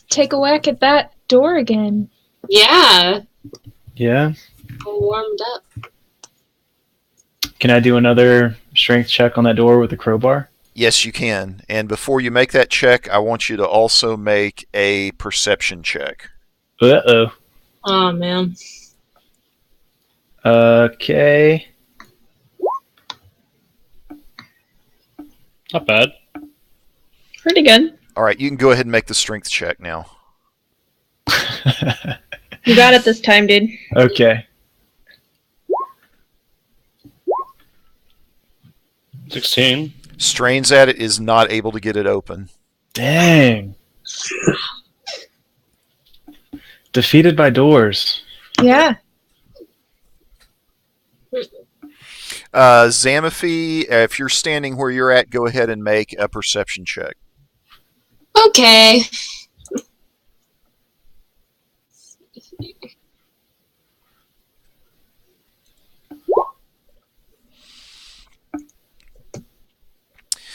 Take a whack at that door again.
Yeah.
Yeah.
All warmed up.
Can I do another strength check on that door with the crowbar?
Yes, you can. And before you make that check, I want you to also make a perception check.
Uh-oh.
Oh, man.
Okay.
Not bad.
Pretty good.
All right, you can go ahead and make the strength check now.
You got it this time, dude.
Okay.
16.
Strains at it, is not able to get it open.
Dang. Defeated by doors.
Yeah.
Xanaphi, if you're standing where you're at, go ahead and make a perception check.
Okay.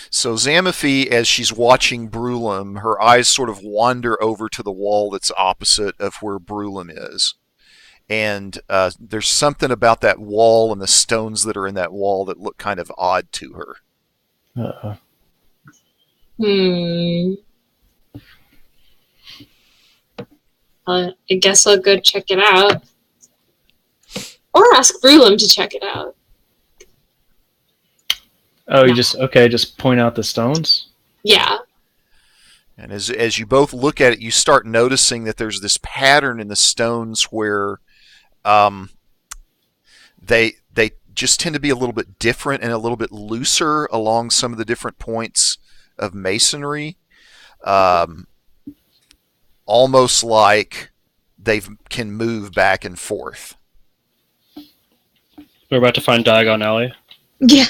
So Xanaphi, as she's watching Brulum, her eyes sort of wander over to the wall that's opposite of where Brulum is. And there's something about that wall and the stones that are in that wall that look kind of odd to her.
Uh-oh.
I guess I'll go check it out. Or ask Brulum to check it out.
Oh, you just point out the stones?
Yeah.
And as you both look at it, you start noticing that there's this pattern in the stones where they just tend to be a little bit different and a little bit looser along some of the different points of masonry. Almost like they can move back and forth.
We're about to find Diagon Alley.
Yeah.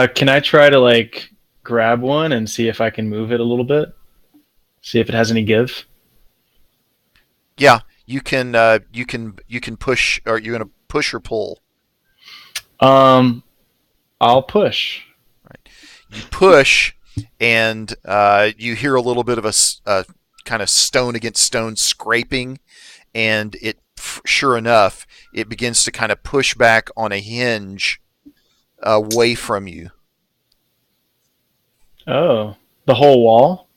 Can I try to grab one and see if I can move it a little bit? See if it has any give?
Yeah, you can push, or you're gonna push or pull.
I'll push.
Right. You push, and you hear a little bit of a kind of stone against stone scraping, and sure enough, it begins to kind of push back on a hinge away from you.
Oh, the whole wall?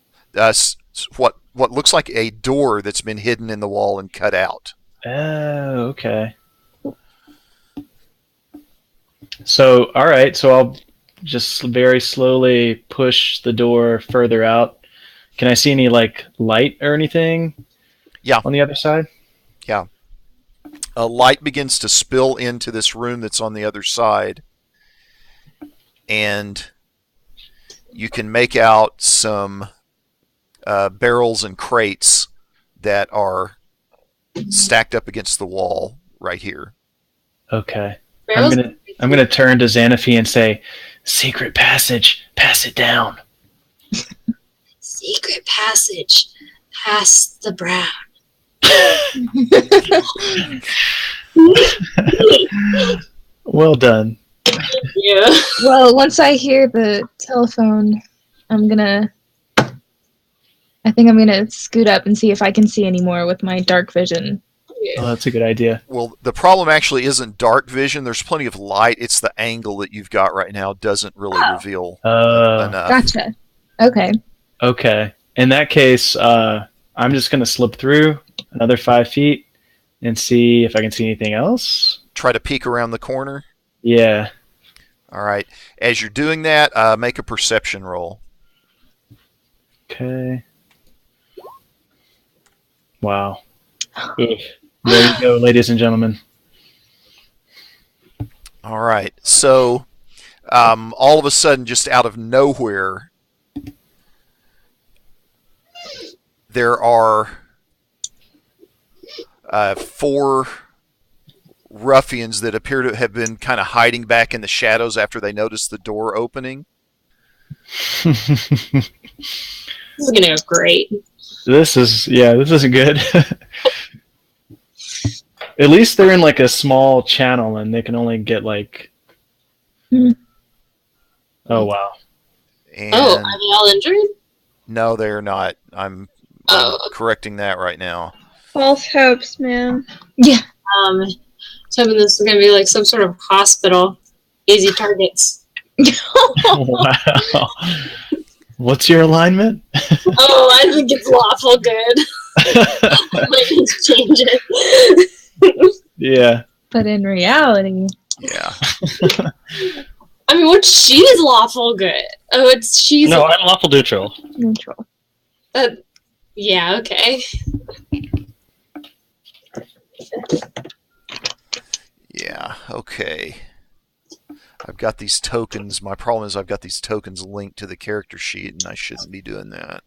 What looks like a door that's been hidden in the wall and cut out.
Oh, okay. So, all right. So I'll just very slowly push the door further out. Can I see any light or anything?
Yeah.
On the other side?
Yeah. A light begins to spill into this room that's on the other side, and you can make out some barrels and crates that are stacked up against the wall right here.
Okay. I'm gonna turn to Xanaphi and say, "Secret passage. Pass it down."
Secret passage. Pass the brown.
Well done.
Yeah.
Well, once I hear the telephone, I think I'm gonna scoot up and see if I can see any more with my dark vision.
Oh, that's a good idea.
Well, the problem actually isn't dark vision. There's plenty of light. It's the angle that you've got right now doesn't really reveal enough.
Gotcha. Okay.
Okay. In that case, I'm just gonna slip through another 5 feet and see if I can see anything else.
Try to peek around the corner.
Yeah.
All right. As you're doing that, make a perception roll.
Okay. Wow. There you go, ladies and gentlemen.
All right. So, all of a sudden, just out of nowhere, there are 4 ruffians that appear to have been kind of hiding back in the shadows after they noticed the door opening.
This is gonna go great.
This isn't good. At least they're in like a small channel and they can only get like.
Hmm.
Oh wow.
And
Oh, are they all injured?
no, they're not. I'm
Oh,
correcting that right now.
False hopes, man.
so this is gonna be like some sort of hospital. Easy targets.
Wow. What's your alignment?
Oh, I think it's lawful good. I might need to change it.
Yeah.
But in reality,
Yeah.
I mean, what sheet is lawful good? Oh, she's
No, I'm lawful neutral.
neutral.
yeah, okay.
Yeah. Okay. I've got these tokens. My problem is I've got these tokens linked to the character sheet, and I shouldn't be doing that.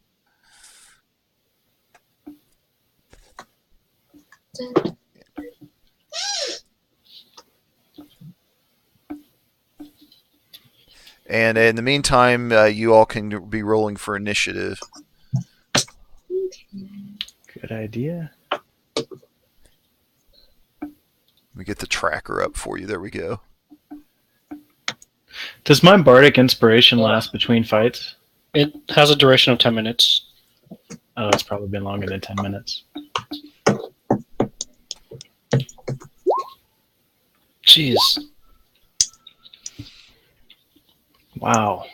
And in the meantime, you all can be rolling for initiative.
Good idea.
Let me get the tracker up for you. There we go.
Does my bardic inspiration last between fights?
It has a duration of 10 minutes.
Oh, it's probably been longer than 10 minutes.
Jeez.
Wow.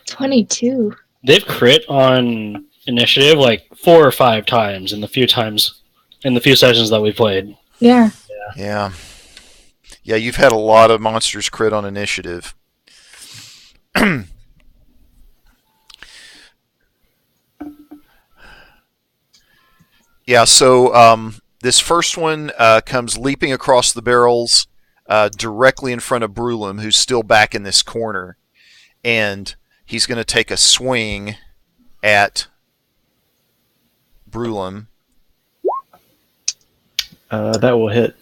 22.
They've crit on initiative like 4 or 5 times in the few sessions that we played.
Yeah.
Yeah. Yeah, you've had a lot of monsters crit on initiative. Yeah, so this first one comes leaping across the barrels directly in front of Brulum, who's still back in this corner. And he's going to take a swing at Brulum.
That will hit.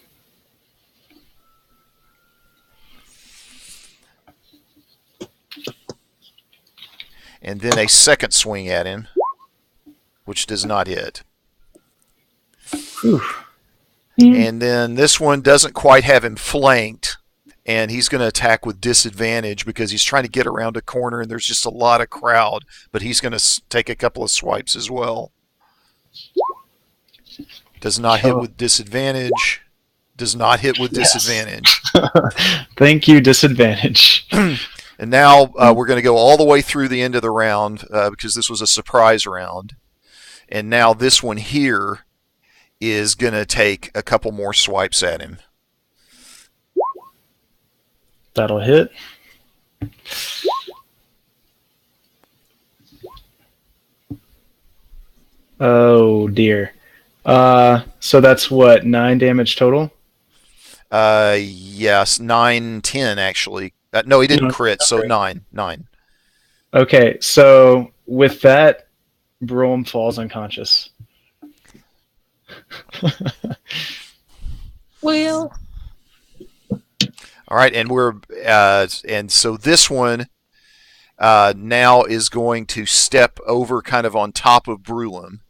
And then a second swing at him, which does not hit.
Whew.
And then this one doesn't quite have him flanked, and he's going to attack with disadvantage because he's trying to get around a corner and there's just a lot of crowd, but he's going to take a couple of swipes as well. Does not hit with disadvantage. Does not hit with disadvantage.
Thank you, disadvantage.
And now we're going to go all the way through the end of the round because this was a surprise round. And now this one here is going to take a couple more swipes at him.
That'll hit. Oh dear. So that's what, 9 damage total?
Yes, 9, 10 actually. No, he didn't
No,
crit, so
okay.
9.
Okay, so with that, Brom falls unconscious.
Well,
All right, and and so this one now is going to step over kind of on top of Brulum,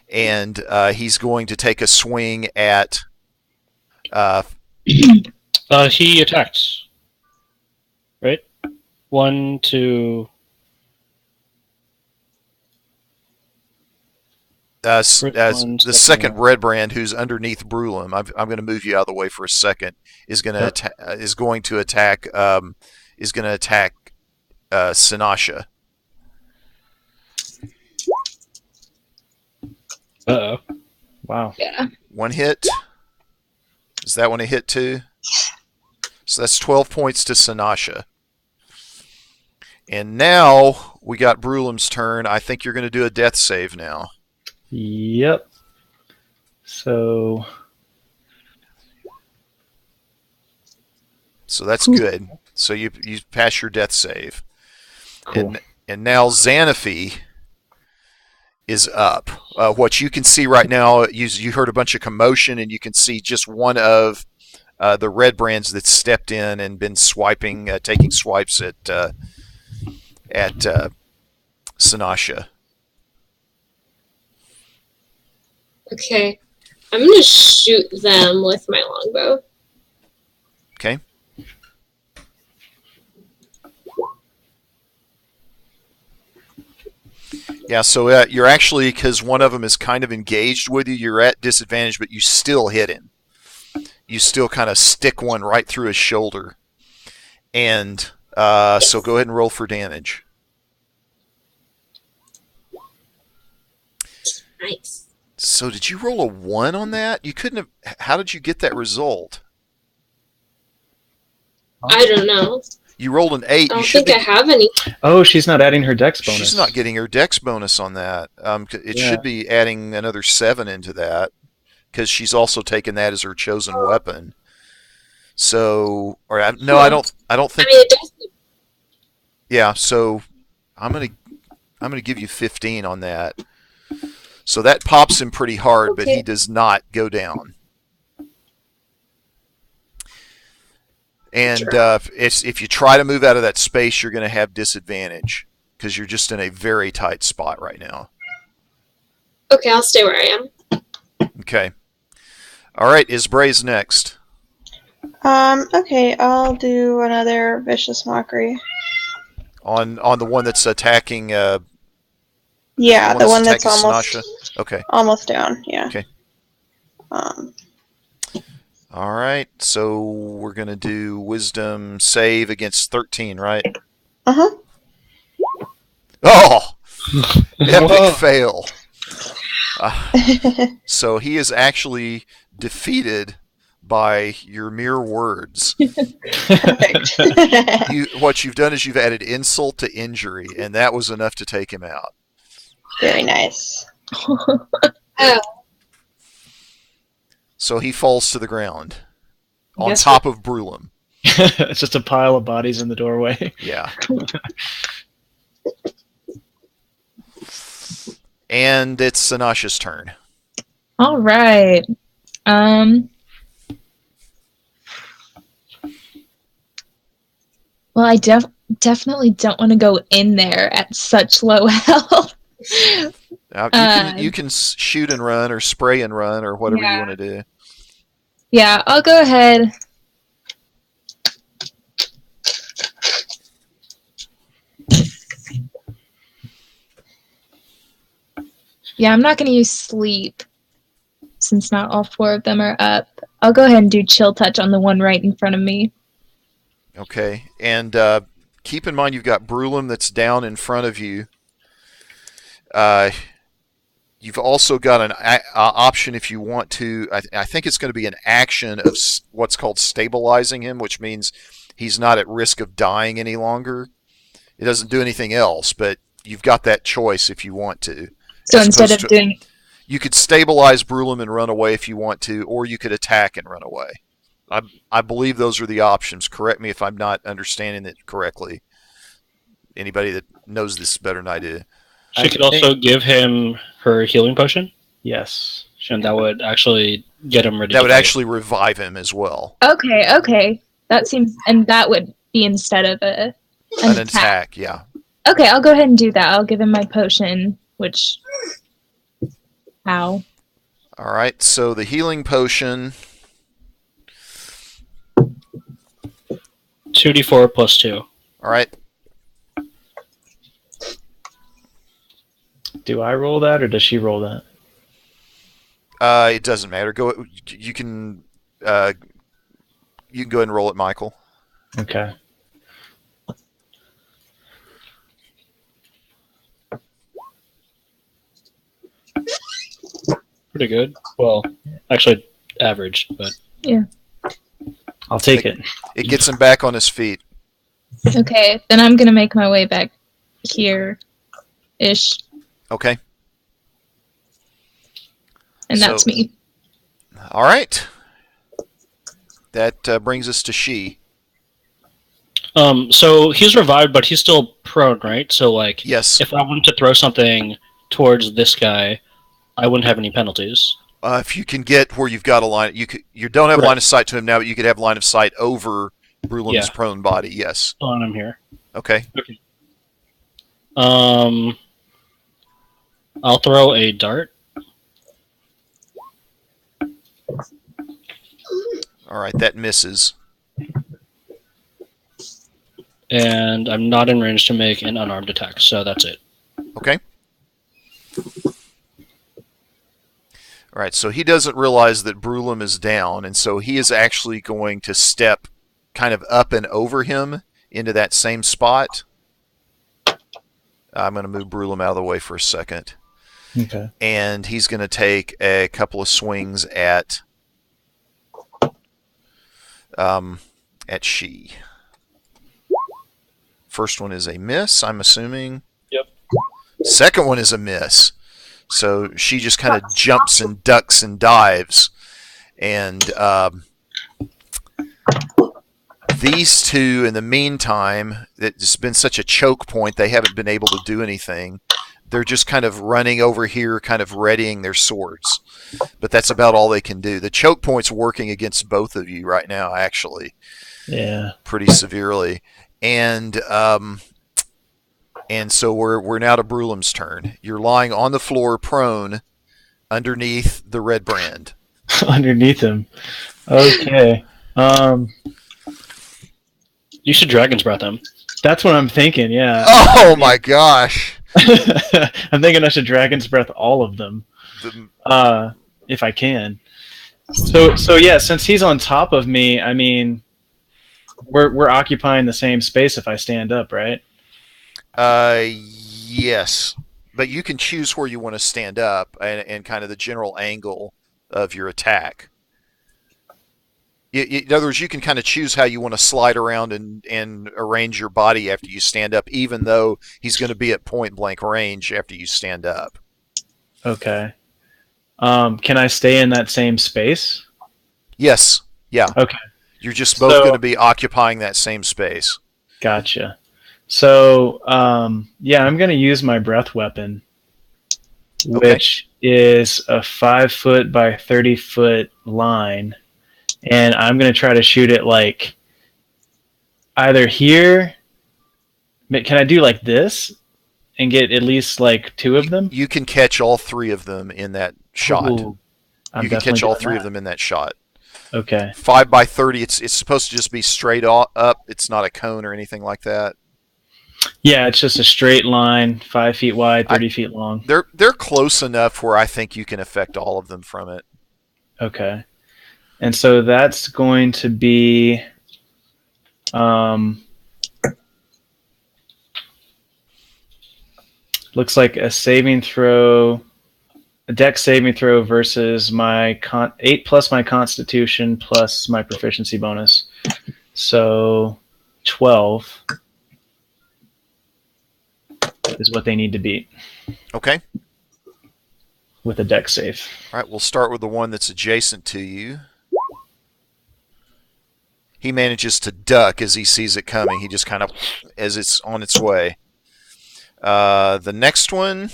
and he's going to take a swing at.
He attacks. Right? 1, 2.
The second Redbrand, who's underneath Brulum, I'm going to move you out of the way for a second, is going to attack Sinasha.
Uh-oh.
Wow.
yeah.
One hit. Is that one a hit too? So that's 12 points to Sinasha. And now we got Brulum's turn. I think you're going to do a death save now.
Yep. So
that's good. So you pass your death save.
cool.
And now Xanaphi is up. What you can see right now, you heard a bunch of commotion, and you can see just one of the Redbrands that stepped in and been swiping, taking swipes at Sinasha.
Okay. I'm gonna shoot them with my longbow.
Okay. Yeah, so you're actually, because one of them is kind of engaged with you, you're at disadvantage, but you still hit him. You still kind of stick one right through his shoulder. And so go ahead and roll for damage.
Nice.
So did you roll a 1 on that? You couldn't have. How did you get that result?
I don't know.
You rolled an 8.
I don't think I have any.
Oh, she's not adding her dex bonus.
She's not getting her dex bonus on that. It
Yeah.
should be adding another 7 into that, because she's also taken that as her chosen weapon. So, no, I don't
I
think.
mean, it does.
Yeah, so I'm gonna give you 15 on that. So that pops him pretty hard, but he does not go down. And if you try to move out of that space, you're going to have disadvantage because you're just in a very tight spot right now.
Okay, I'll stay where I am.
Okay. All right, Isbray's next.
Okay, I'll do another vicious mockery.
On the one that's attacking.
Yeah, the one that's
attacking
almost
Sanasha? Okay.
almost down. Yeah.
Okay. All right, so we're going to do wisdom save against 13, right?
Uh-huh.
Oh! Epic fail. So he is actually defeated by your mere words.
Perfect.
What you've done is you've added insult to injury, and that was enough to take him out.
Very nice.
Oh,
So he falls to the ground on
Yes,
top of Brulum.
It's just a pile of bodies in the doorway.
Yeah. And it's Sanasha's turn.
All right. Well, I definitely don't want to go in there at such low health.
You can shoot and run or spray and run or whatever you want to do.
Yeah, I'll go ahead. Yeah, I'm not going to use sleep since not all 4 of them are up. I'll go ahead and do chill touch on the one right in front of me.
Okay, and keep in mind you've got Brulum that's down in front of you. You've also got an option if you want to. I think it's going to be an action of what's called stabilizing him, which means he's not at risk of dying any longer. It doesn't do anything else, but you've got that choice if you want to.
So instead of doing...
You could stabilize Brulum and run away if you want to, or you could attack and run away. I believe those are the options. Correct me if I'm not understanding it correctly. Anybody that knows this better than I do.
She could also give him her healing potion,
Yes.
and that would actually get him ready.
That
to
would
fight.
actually revive him as well.
Okay. That seems... And that would be instead of an attack.
Yeah.
Okay, I'll go ahead and do that. I'll give him my potion, which... Ow.
All right, so the healing potion...
2d4 plus 2.
All right.
Do I roll that or does she roll that?
It doesn't matter. You can go ahead and roll it, Michael.
Okay.
Pretty good. Well, actually, average, but
Yeah.
I'll take it.
It gets him back on his feet.
Okay, then I'm gonna make my way back here-ish,
Okay.
and that's
So-
me.
All right. That brings us to She.
So he's revived, but he's still prone, right? So, like,
Yes.
if I wanted to throw something towards this guy, I wouldn't have any penalties.
If you can get where you've got a line, you don't have
Right.
line of sight to him now, but you could have line of sight over Brulum's
Yeah.
prone body. Yes.
On him here.
Okay.
I'll throw a dart.
All right, that misses.
And I'm not in range to make an unarmed attack, so that's it.
Okay. All right, so he doesn't realize that Brulum is down, and so he is actually going to step kind of up and over him into that same spot. I'm going to move Brulum out of the way for a second.
Okay.
And he's going to take a couple of swings at she. First one is a miss, I'm assuming.
Yep.
Second one is a miss. So she just kind of jumps and ducks and dives. And these two, in the meantime, it's been such a choke point, they haven't been able to do anything. They're just kind of running over here, kind of readying their swords. But that's about all they can do. The choke point's working against both of you right now, actually.
Yeah.
Pretty severely. And so we're now to Brulum's turn. You're lying on the floor, prone, underneath the Redbrand.
Underneath him. Okay.
You should Dragon's Breath him.
That's what I'm thinking. Yeah.
Oh my gosh!
I'm thinking I should Dragon's Breath all of them, if I can. So yeah, since he's on top of me, I mean, we're occupying the same space if I stand up, right?
Yes, but you can choose where you want to stand up and kind of the general angle of your attack. In other words, you can kind of choose how you want to slide around and arrange your body after you stand up, even though he's going to be at point blank range after you stand up.
Okay. Can I stay in that same space?
Yes. Yeah.
Okay.
You're just both going to be occupying that same space.
Gotcha. So, yeah, I'm going to use my breath weapon, which is a 5-foot by 30-foot line. And I'm going to try to shoot it like either here. Can I do like this and get at least like 2 of them?
You can catch all 3 of them in that shot.
Ooh,
you can catch all 3 of them in that shot.
Okay.
5 by 30. It's supposed to just be straight up. It's not a cone or anything like that.
Yeah, it's just a straight line, 5 feet wide, 30 feet long.
They're close enough where I think you can affect all of them from it.
Okay. And so that's going to be looks like a saving throw, a dex saving throw versus my 8 plus my constitution plus my proficiency bonus. So 12 is what they need to beat.
Okay.
With a dex save.
All right, we'll start with the one that's adjacent to you. He manages to duck as he sees it coming. He just kind of, as it's on its way. The next one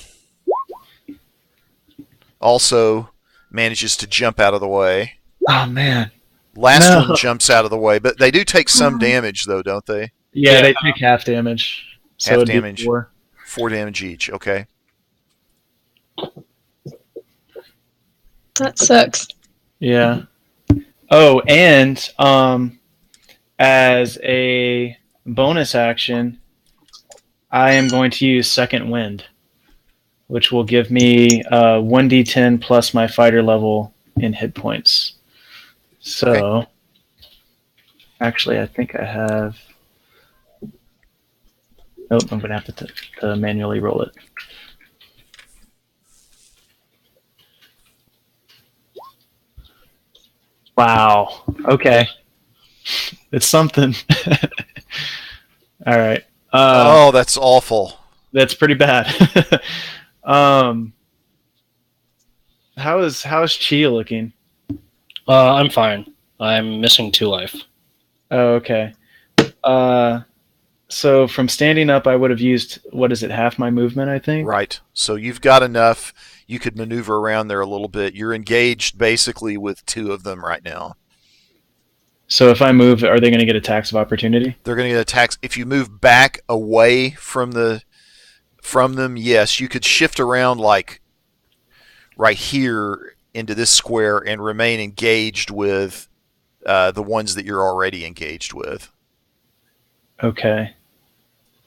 also manages to jump out of the way.
Oh, man.
Last one jumps out of the way, but they do take some damage, though, don't they?
Yeah, they take half damage. So
half damage.
4
damage each, okay.
That sucks.
Yeah. Oh, and as a bonus action, I am going to use Second Wind, which will give me 1d10 plus my fighter level in hit points. So, actually, I think I have... Nope, I'm going to have to manually roll it. Wow. Okay. It's something. All right.
Oh, that's awful.
That's pretty bad. How's Chi looking?
I'm fine. I'm missing 2 life.
Oh, okay. So from standing up, I would have used, what is it, half my movement, I think?
Right. So you've got enough. You could maneuver around there a little bit. You're engaged basically with 2 of them right now.
So if I move, are they going to get attacks of opportunity?
They're going to get attacks. If you move back away from them, yes, you could shift around like right here into this square and remain engaged with the ones that you're already engaged with.
Okay.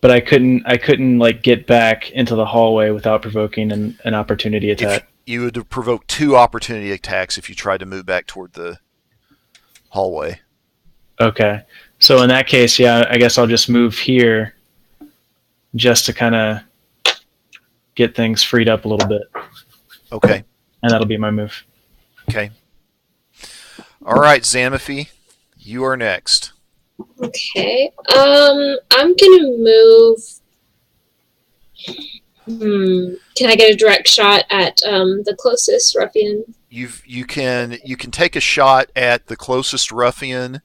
But I couldn't like get back into the hallway without provoking an opportunity attack.
You would provoke 2 opportunity attacks if you tried to move back toward the hallway.
Okay. So in that case, yeah, I guess I'll just move here just to kind of get things freed up a little bit.
Okay.
And that'll be my move.
Okay. All right, Xanaphi, you are next.
Okay. I'm gonna move. Can I get a direct shot at the closest ruffian?
You can take a shot at the closest ruffian.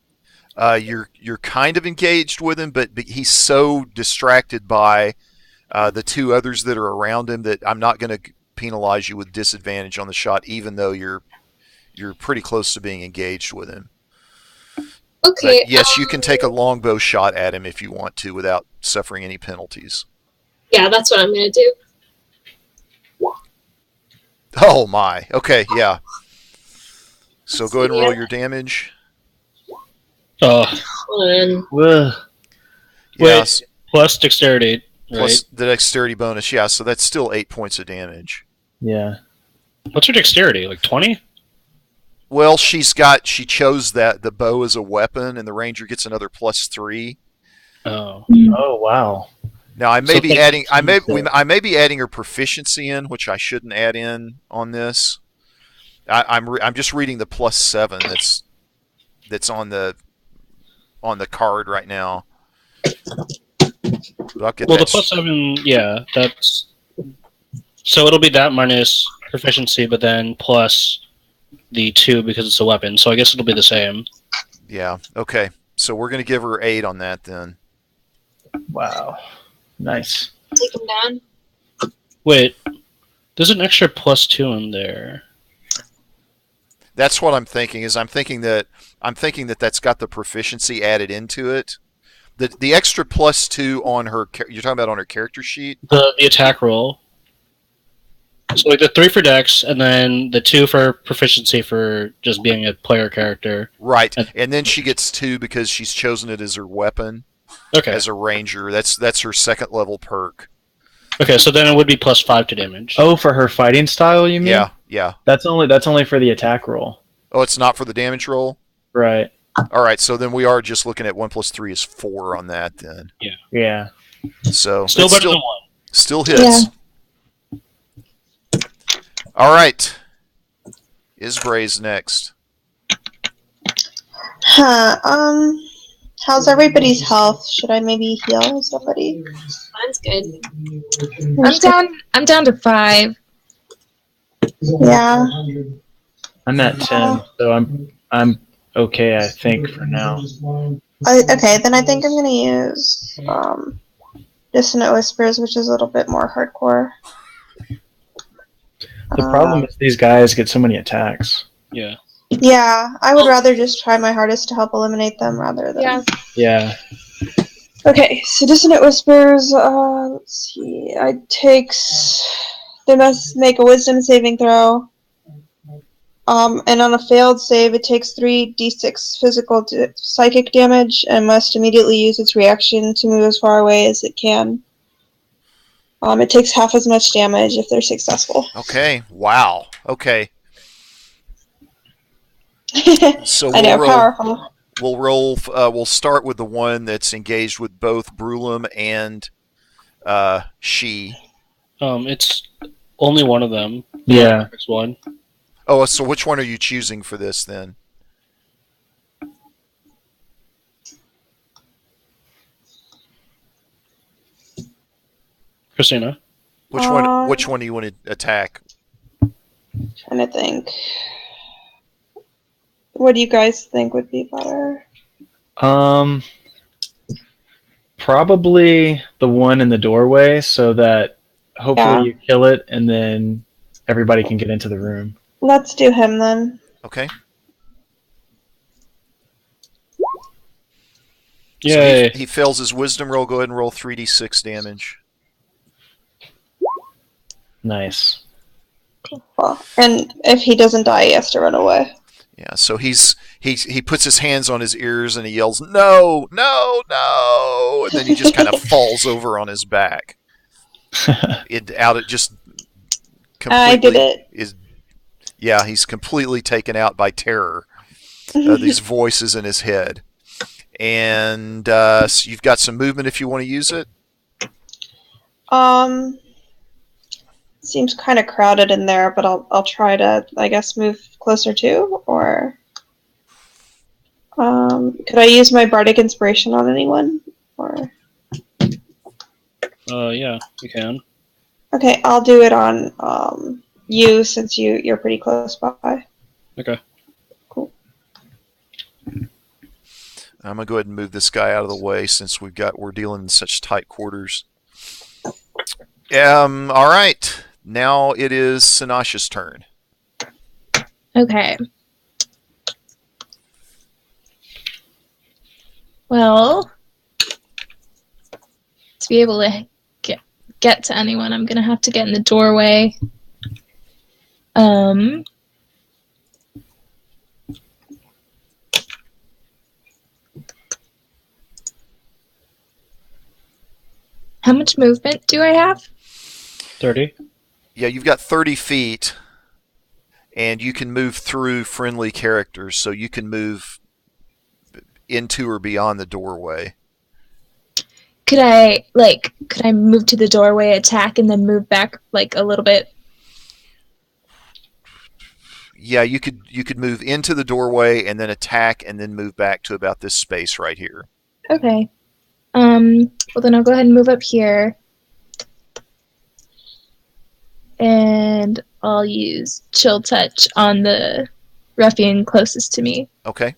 You're kind of engaged with him, but he's so distracted by the 2 others that are around him that I'm not going to penalize you with disadvantage on the shot, even though you're pretty close to being engaged with him.
Okay.
But yes, you can take a longbow shot at him if you want to without suffering any penalties.
Yeah, that's what I'm gonna do.
Oh my. Okay, yeah. So go ahead and roll your damage.
Oh,
Hold on.
Whoa.
Yes.
plus dexterity, right?
Plus the dexterity bonus, yeah, so that's still 8 points of damage.
Yeah.
What's your dexterity? Like 20?
Well, she chose that the bow as a weapon, and the ranger gets another +3.
Oh.
Oh wow.
Now I may
So
be
think-
adding I may be adding her proficiency in, which I shouldn't add in on this. I'm just reading the +7 that's on the card right now. But I'll get
Well,
that.
the +7, yeah, that's... So it'll be that minus proficiency, but then plus the 2 because it's a weapon. So I guess it'll be the same.
Yeah. Okay. So we're gonna give her 8 on that then.
Wow. Nice.
Take him down.
Wait, there's an extra +2 in there.
That's what I'm thinking. I'm thinking that that's got the proficiency added into it. The extra +2 on her. You're talking about on her character sheet.
The attack roll. So like the 3 for dex, and then the 2 for proficiency for just being a player character.
Right, and then she gets 2 because she's chosen it as her weapon.
Okay.
As a ranger, that's her 2nd level perk.
Okay, so then it would be +5 to damage.
Oh, for her fighting style, you mean?
Yeah.
That's only for the attack roll.
Oh, it's not for the damage roll?
Right.
All right, so then we are just looking at 1 + 3 is 4 on that then.
Yeah.
So
Still
it's
better than 1.
Still hits. All right. Isbray's next.
How's everybody's health? Should I maybe heal somebody?
Mine's good.
I'm down to 5.
Yeah.
I'm at 10, so I'm okay, I think, for now.
Okay, then I think I'm gonna use Dissonant Whispers, which is a little bit more hardcore.
The problem is these guys get so many attacks.
Yeah.
Yeah, I would rather just try my hardest to help eliminate them rather than...
Yeah.
Yeah.
Okay, so Dissonant Whispers, let's see, they must make a wisdom saving throw. And on a failed save, it takes 3d6 physical psychic damage and must immediately use its reaction to move as far away as it can. It takes half as much damage if they're successful.
Okay. Wow. Okay. So
I know, powerful.
We'll roll. We'll start with the one that's engaged with both Brulum and she.
It's only one of them.
Yeah.
Next one.
Oh, so which one are you choosing for this then?
Christina.
Which one do you want to attack?
Trying to think. What do you guys think would be better?
Probably the one in the doorway, so that hopefully you kill it, and then everybody can get into the room.
Let's do him then.
Okay.
Yay.
So he fails his wisdom roll. Go ahead and roll 3d6 damage.
Nice.
Well, and if he doesn't die, he has to run away.
Yeah, so he puts his hands on his ears and he yells, "No, no, no!" And then he just kind of falls over on his back. It just completely
I did it.
is. Yeah, he's completely taken out by terror. These voices in his head, and so you've got some movement if you want to use it.
Seems kind of crowded in there, but I'll try to, I guess, move closer to, or could I use my bardic inspiration on anyone? Or
Yeah, you can.
okay, I'll do it on you since you're pretty close by.
Okay.
Cool.
I'm gonna go ahead and move this guy out of the way since we're dealing in such tight quarters. All right. Now it is Sinasha's turn.
Okay. Well, to be able to get to anyone, I'm gonna have to get in the doorway. How much movement do I have?
30.
Yeah, you've got 30 feet, and you can move through friendly characters, so you can move into or beyond the doorway.
Could I move to the doorway, attack, and then move back like a little bit?
Yeah, you could move into the doorway and then attack and then move back to about this space right here.
Okay. Well, then I'll go ahead and move up here. And I'll use Chill Touch on the ruffian closest to me.
Okay.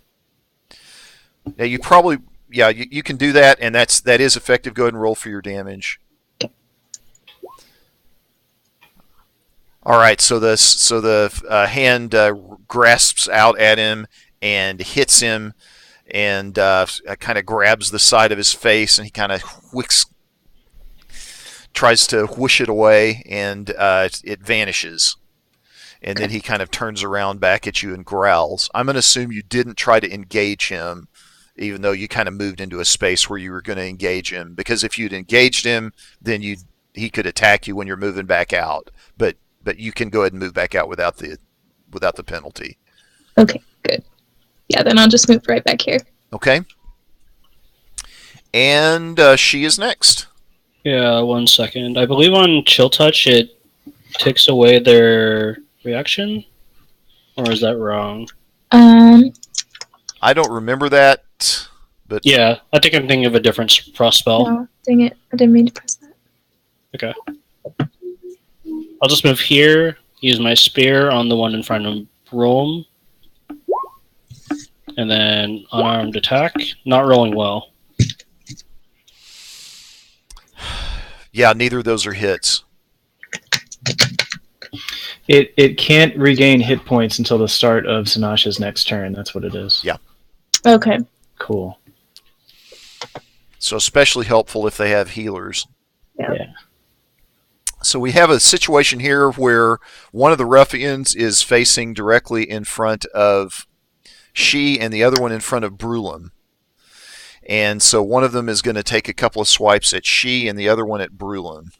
Now you probably, you can do that, and that is effective. Go ahead and roll for your damage. All right, so the hand grasps out at him and hits him, and kind of grabs the side of his face, and he kind of tries to whoosh it away, and it vanishes. And then he kind of turns around back at you and growls. I'm going to assume you didn't try to engage him, even though you kind of moved into a space where you were going to engage him. Because if you'd engaged him, then he could attack you when you're moving back out. But you can go ahead and move back out without the penalty.
Okay, good. Yeah, then I'll just move right back here.
Okay. And she is next.
Yeah, 1 second. I believe on Chill Touch it takes away their reaction? Or is that wrong?
I don't remember that, but...
Yeah, I think I'm thinking of a different frost spell.
No, dang it. I didn't mean to press that.
Okay. I'll just move here, use my spear on the one in front of Rome, and then unarmed attack. Not rolling well.
Yeah, neither of those are hits.
It can't regain hit points until the start of Sinasha's next turn. That's what it is.
Yeah.
Okay.
Cool.
So especially helpful if they have healers.
Yeah.
So we have a situation here where one of the ruffians is facing directly in front of she and the other one in front of Brulum. And so one of them is going to take a couple of swipes at she and the other one at Brulum.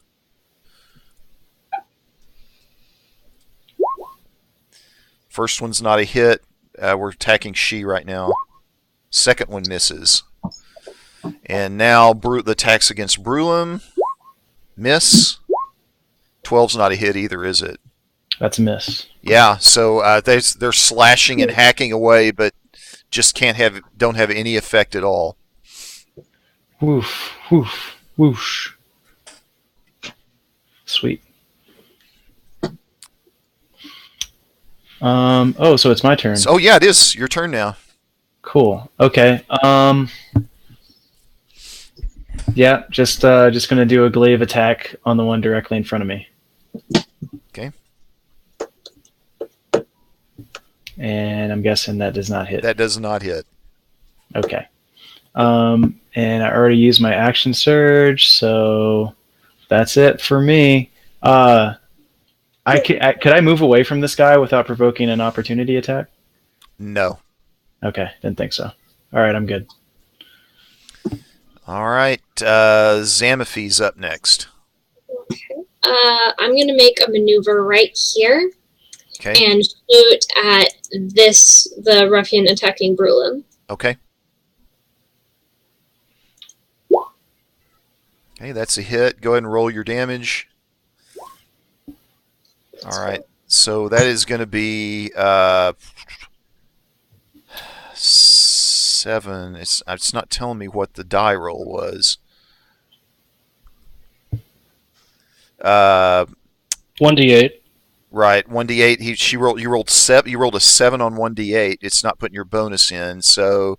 First one's not a hit. We're attacking she right now. Second one misses. And now the attacks against Brulum. Miss. 12's not a hit either, is it?
That's a miss.
Yeah, so they're slashing and hacking away, but just don't have any effect at all.
Woof, woof, whoosh. Sweet. So it's my turn.
Oh yeah, it is your turn now.
Cool. Okay. Yeah, just gonna do a glaive attack on the one directly in front of me.
Okay.
And I'm guessing that does not hit.
That does not hit.
Okay. And I already used my action surge, so that's it for me. Could I move away from this guy without provoking an opportunity attack?
No.
Okay, didn't think so. All right, I'm good.
All right. Zamafy's up next.
I'm gonna make a maneuver right here
Okay.
and shoot at the ruffian attacking Brulum.
Okay. Okay, that's a hit. Go ahead and roll your damage. All right. So that is going to be 7. It's not telling me what the die roll was.
1d8.
Right, 1d8. You rolled 7. You rolled a 7 on 1d8. It's not putting your bonus in. So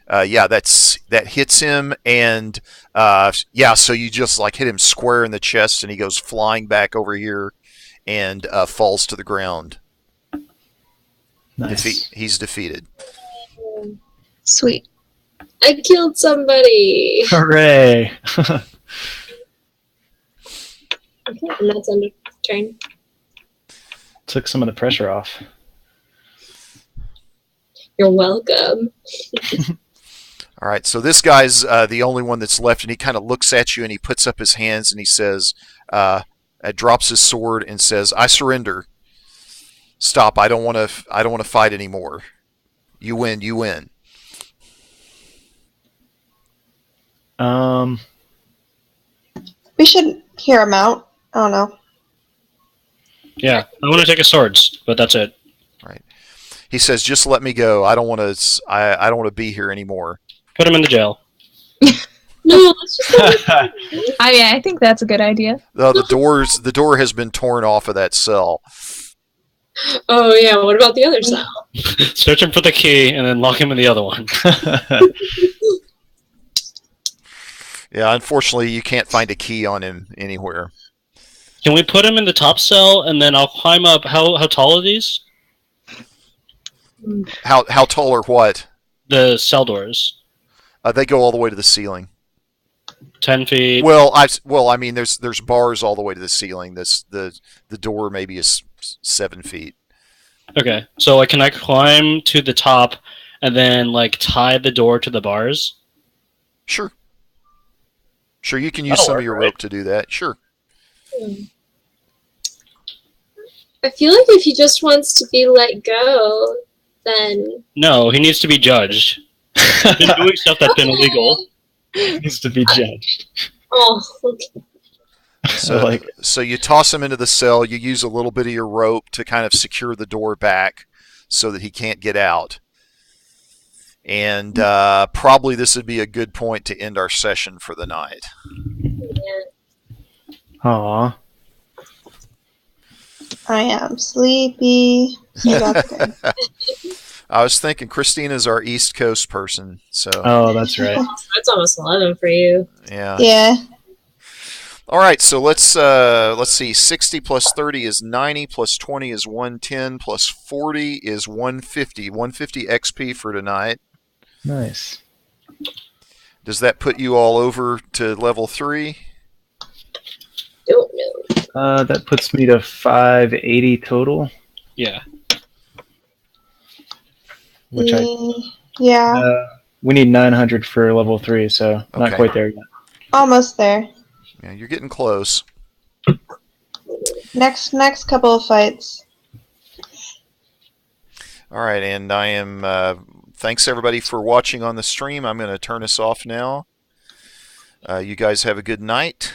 that hits him, and so you just like hit him square in the chest, and he goes flying back over here and falls to the ground.
Nice.
He's defeated.
Sweet.
I killed somebody.
Hooray!
Okay, and that's end of turn.
Took some of the pressure off.
You're welcome.
All right, so this guy's the only one that's left, and he kind of looks at you, and he puts up his hands, and he says, drops his sword, and says, "I surrender. Stop. I don't want to fight anymore. You win. You win."
We should hear him out. I don't know.
Yeah, I want to take his swords, but that's it.
Right. He says, "Just let me go. I don't want to. I don't want to be here anymore."
Put him in the jail.
No, let's just
I think that's a good idea.
The door has been torn off of that cell.
Oh yeah, what about the other cell?
Search him for the key, and then lock him in the other one.
Yeah, unfortunately, you can't find a key on him anywhere.
Can we put him in the top cell, and then I'll climb up? How tall are these?
How tall or what?
The cell doors.
They go all the way to the ceiling.
10 feet.
Well, I mean, there's bars all the way to the ceiling. The door maybe is 7 feet.
Okay, so can I climb to the top and then tie the door to the bars?
Sure, you can use
That'll
some
work,
of your
right?
rope to do that. Sure.
I feel like if he just wants to be let go, then
No, he needs to be judged. He's been doing stuff that's been illegal.
Needs to be judged.
oh, okay.
So you toss him into the cell. You use a little bit of your rope to kind of secure the door back so that he can't get out. And probably this would be a good point to end our session for the night.
Aw.
I am sleepy. So that's good.
I was thinking Christina's our East Coast person, so
Oh, that's right.
That's almost 11 for you.
yeah.
Yeah.
All right, so let's see. 60 plus 30 is 90, plus 20 is 110, plus 40 is 150. 150 XP for tonight.
Nice.
Does that put you all over to level 3?
Don't know.
That puts me to 580 total,
Yeah.
which
Yeah.
we need 900 for level 3, so not
Okay.
quite there yet.
Almost there.
Yeah, you're getting close.
Next couple of fights.
All right, and I am. Thanks everybody for watching on the stream. I'm going to turn us off now. You guys have a good night.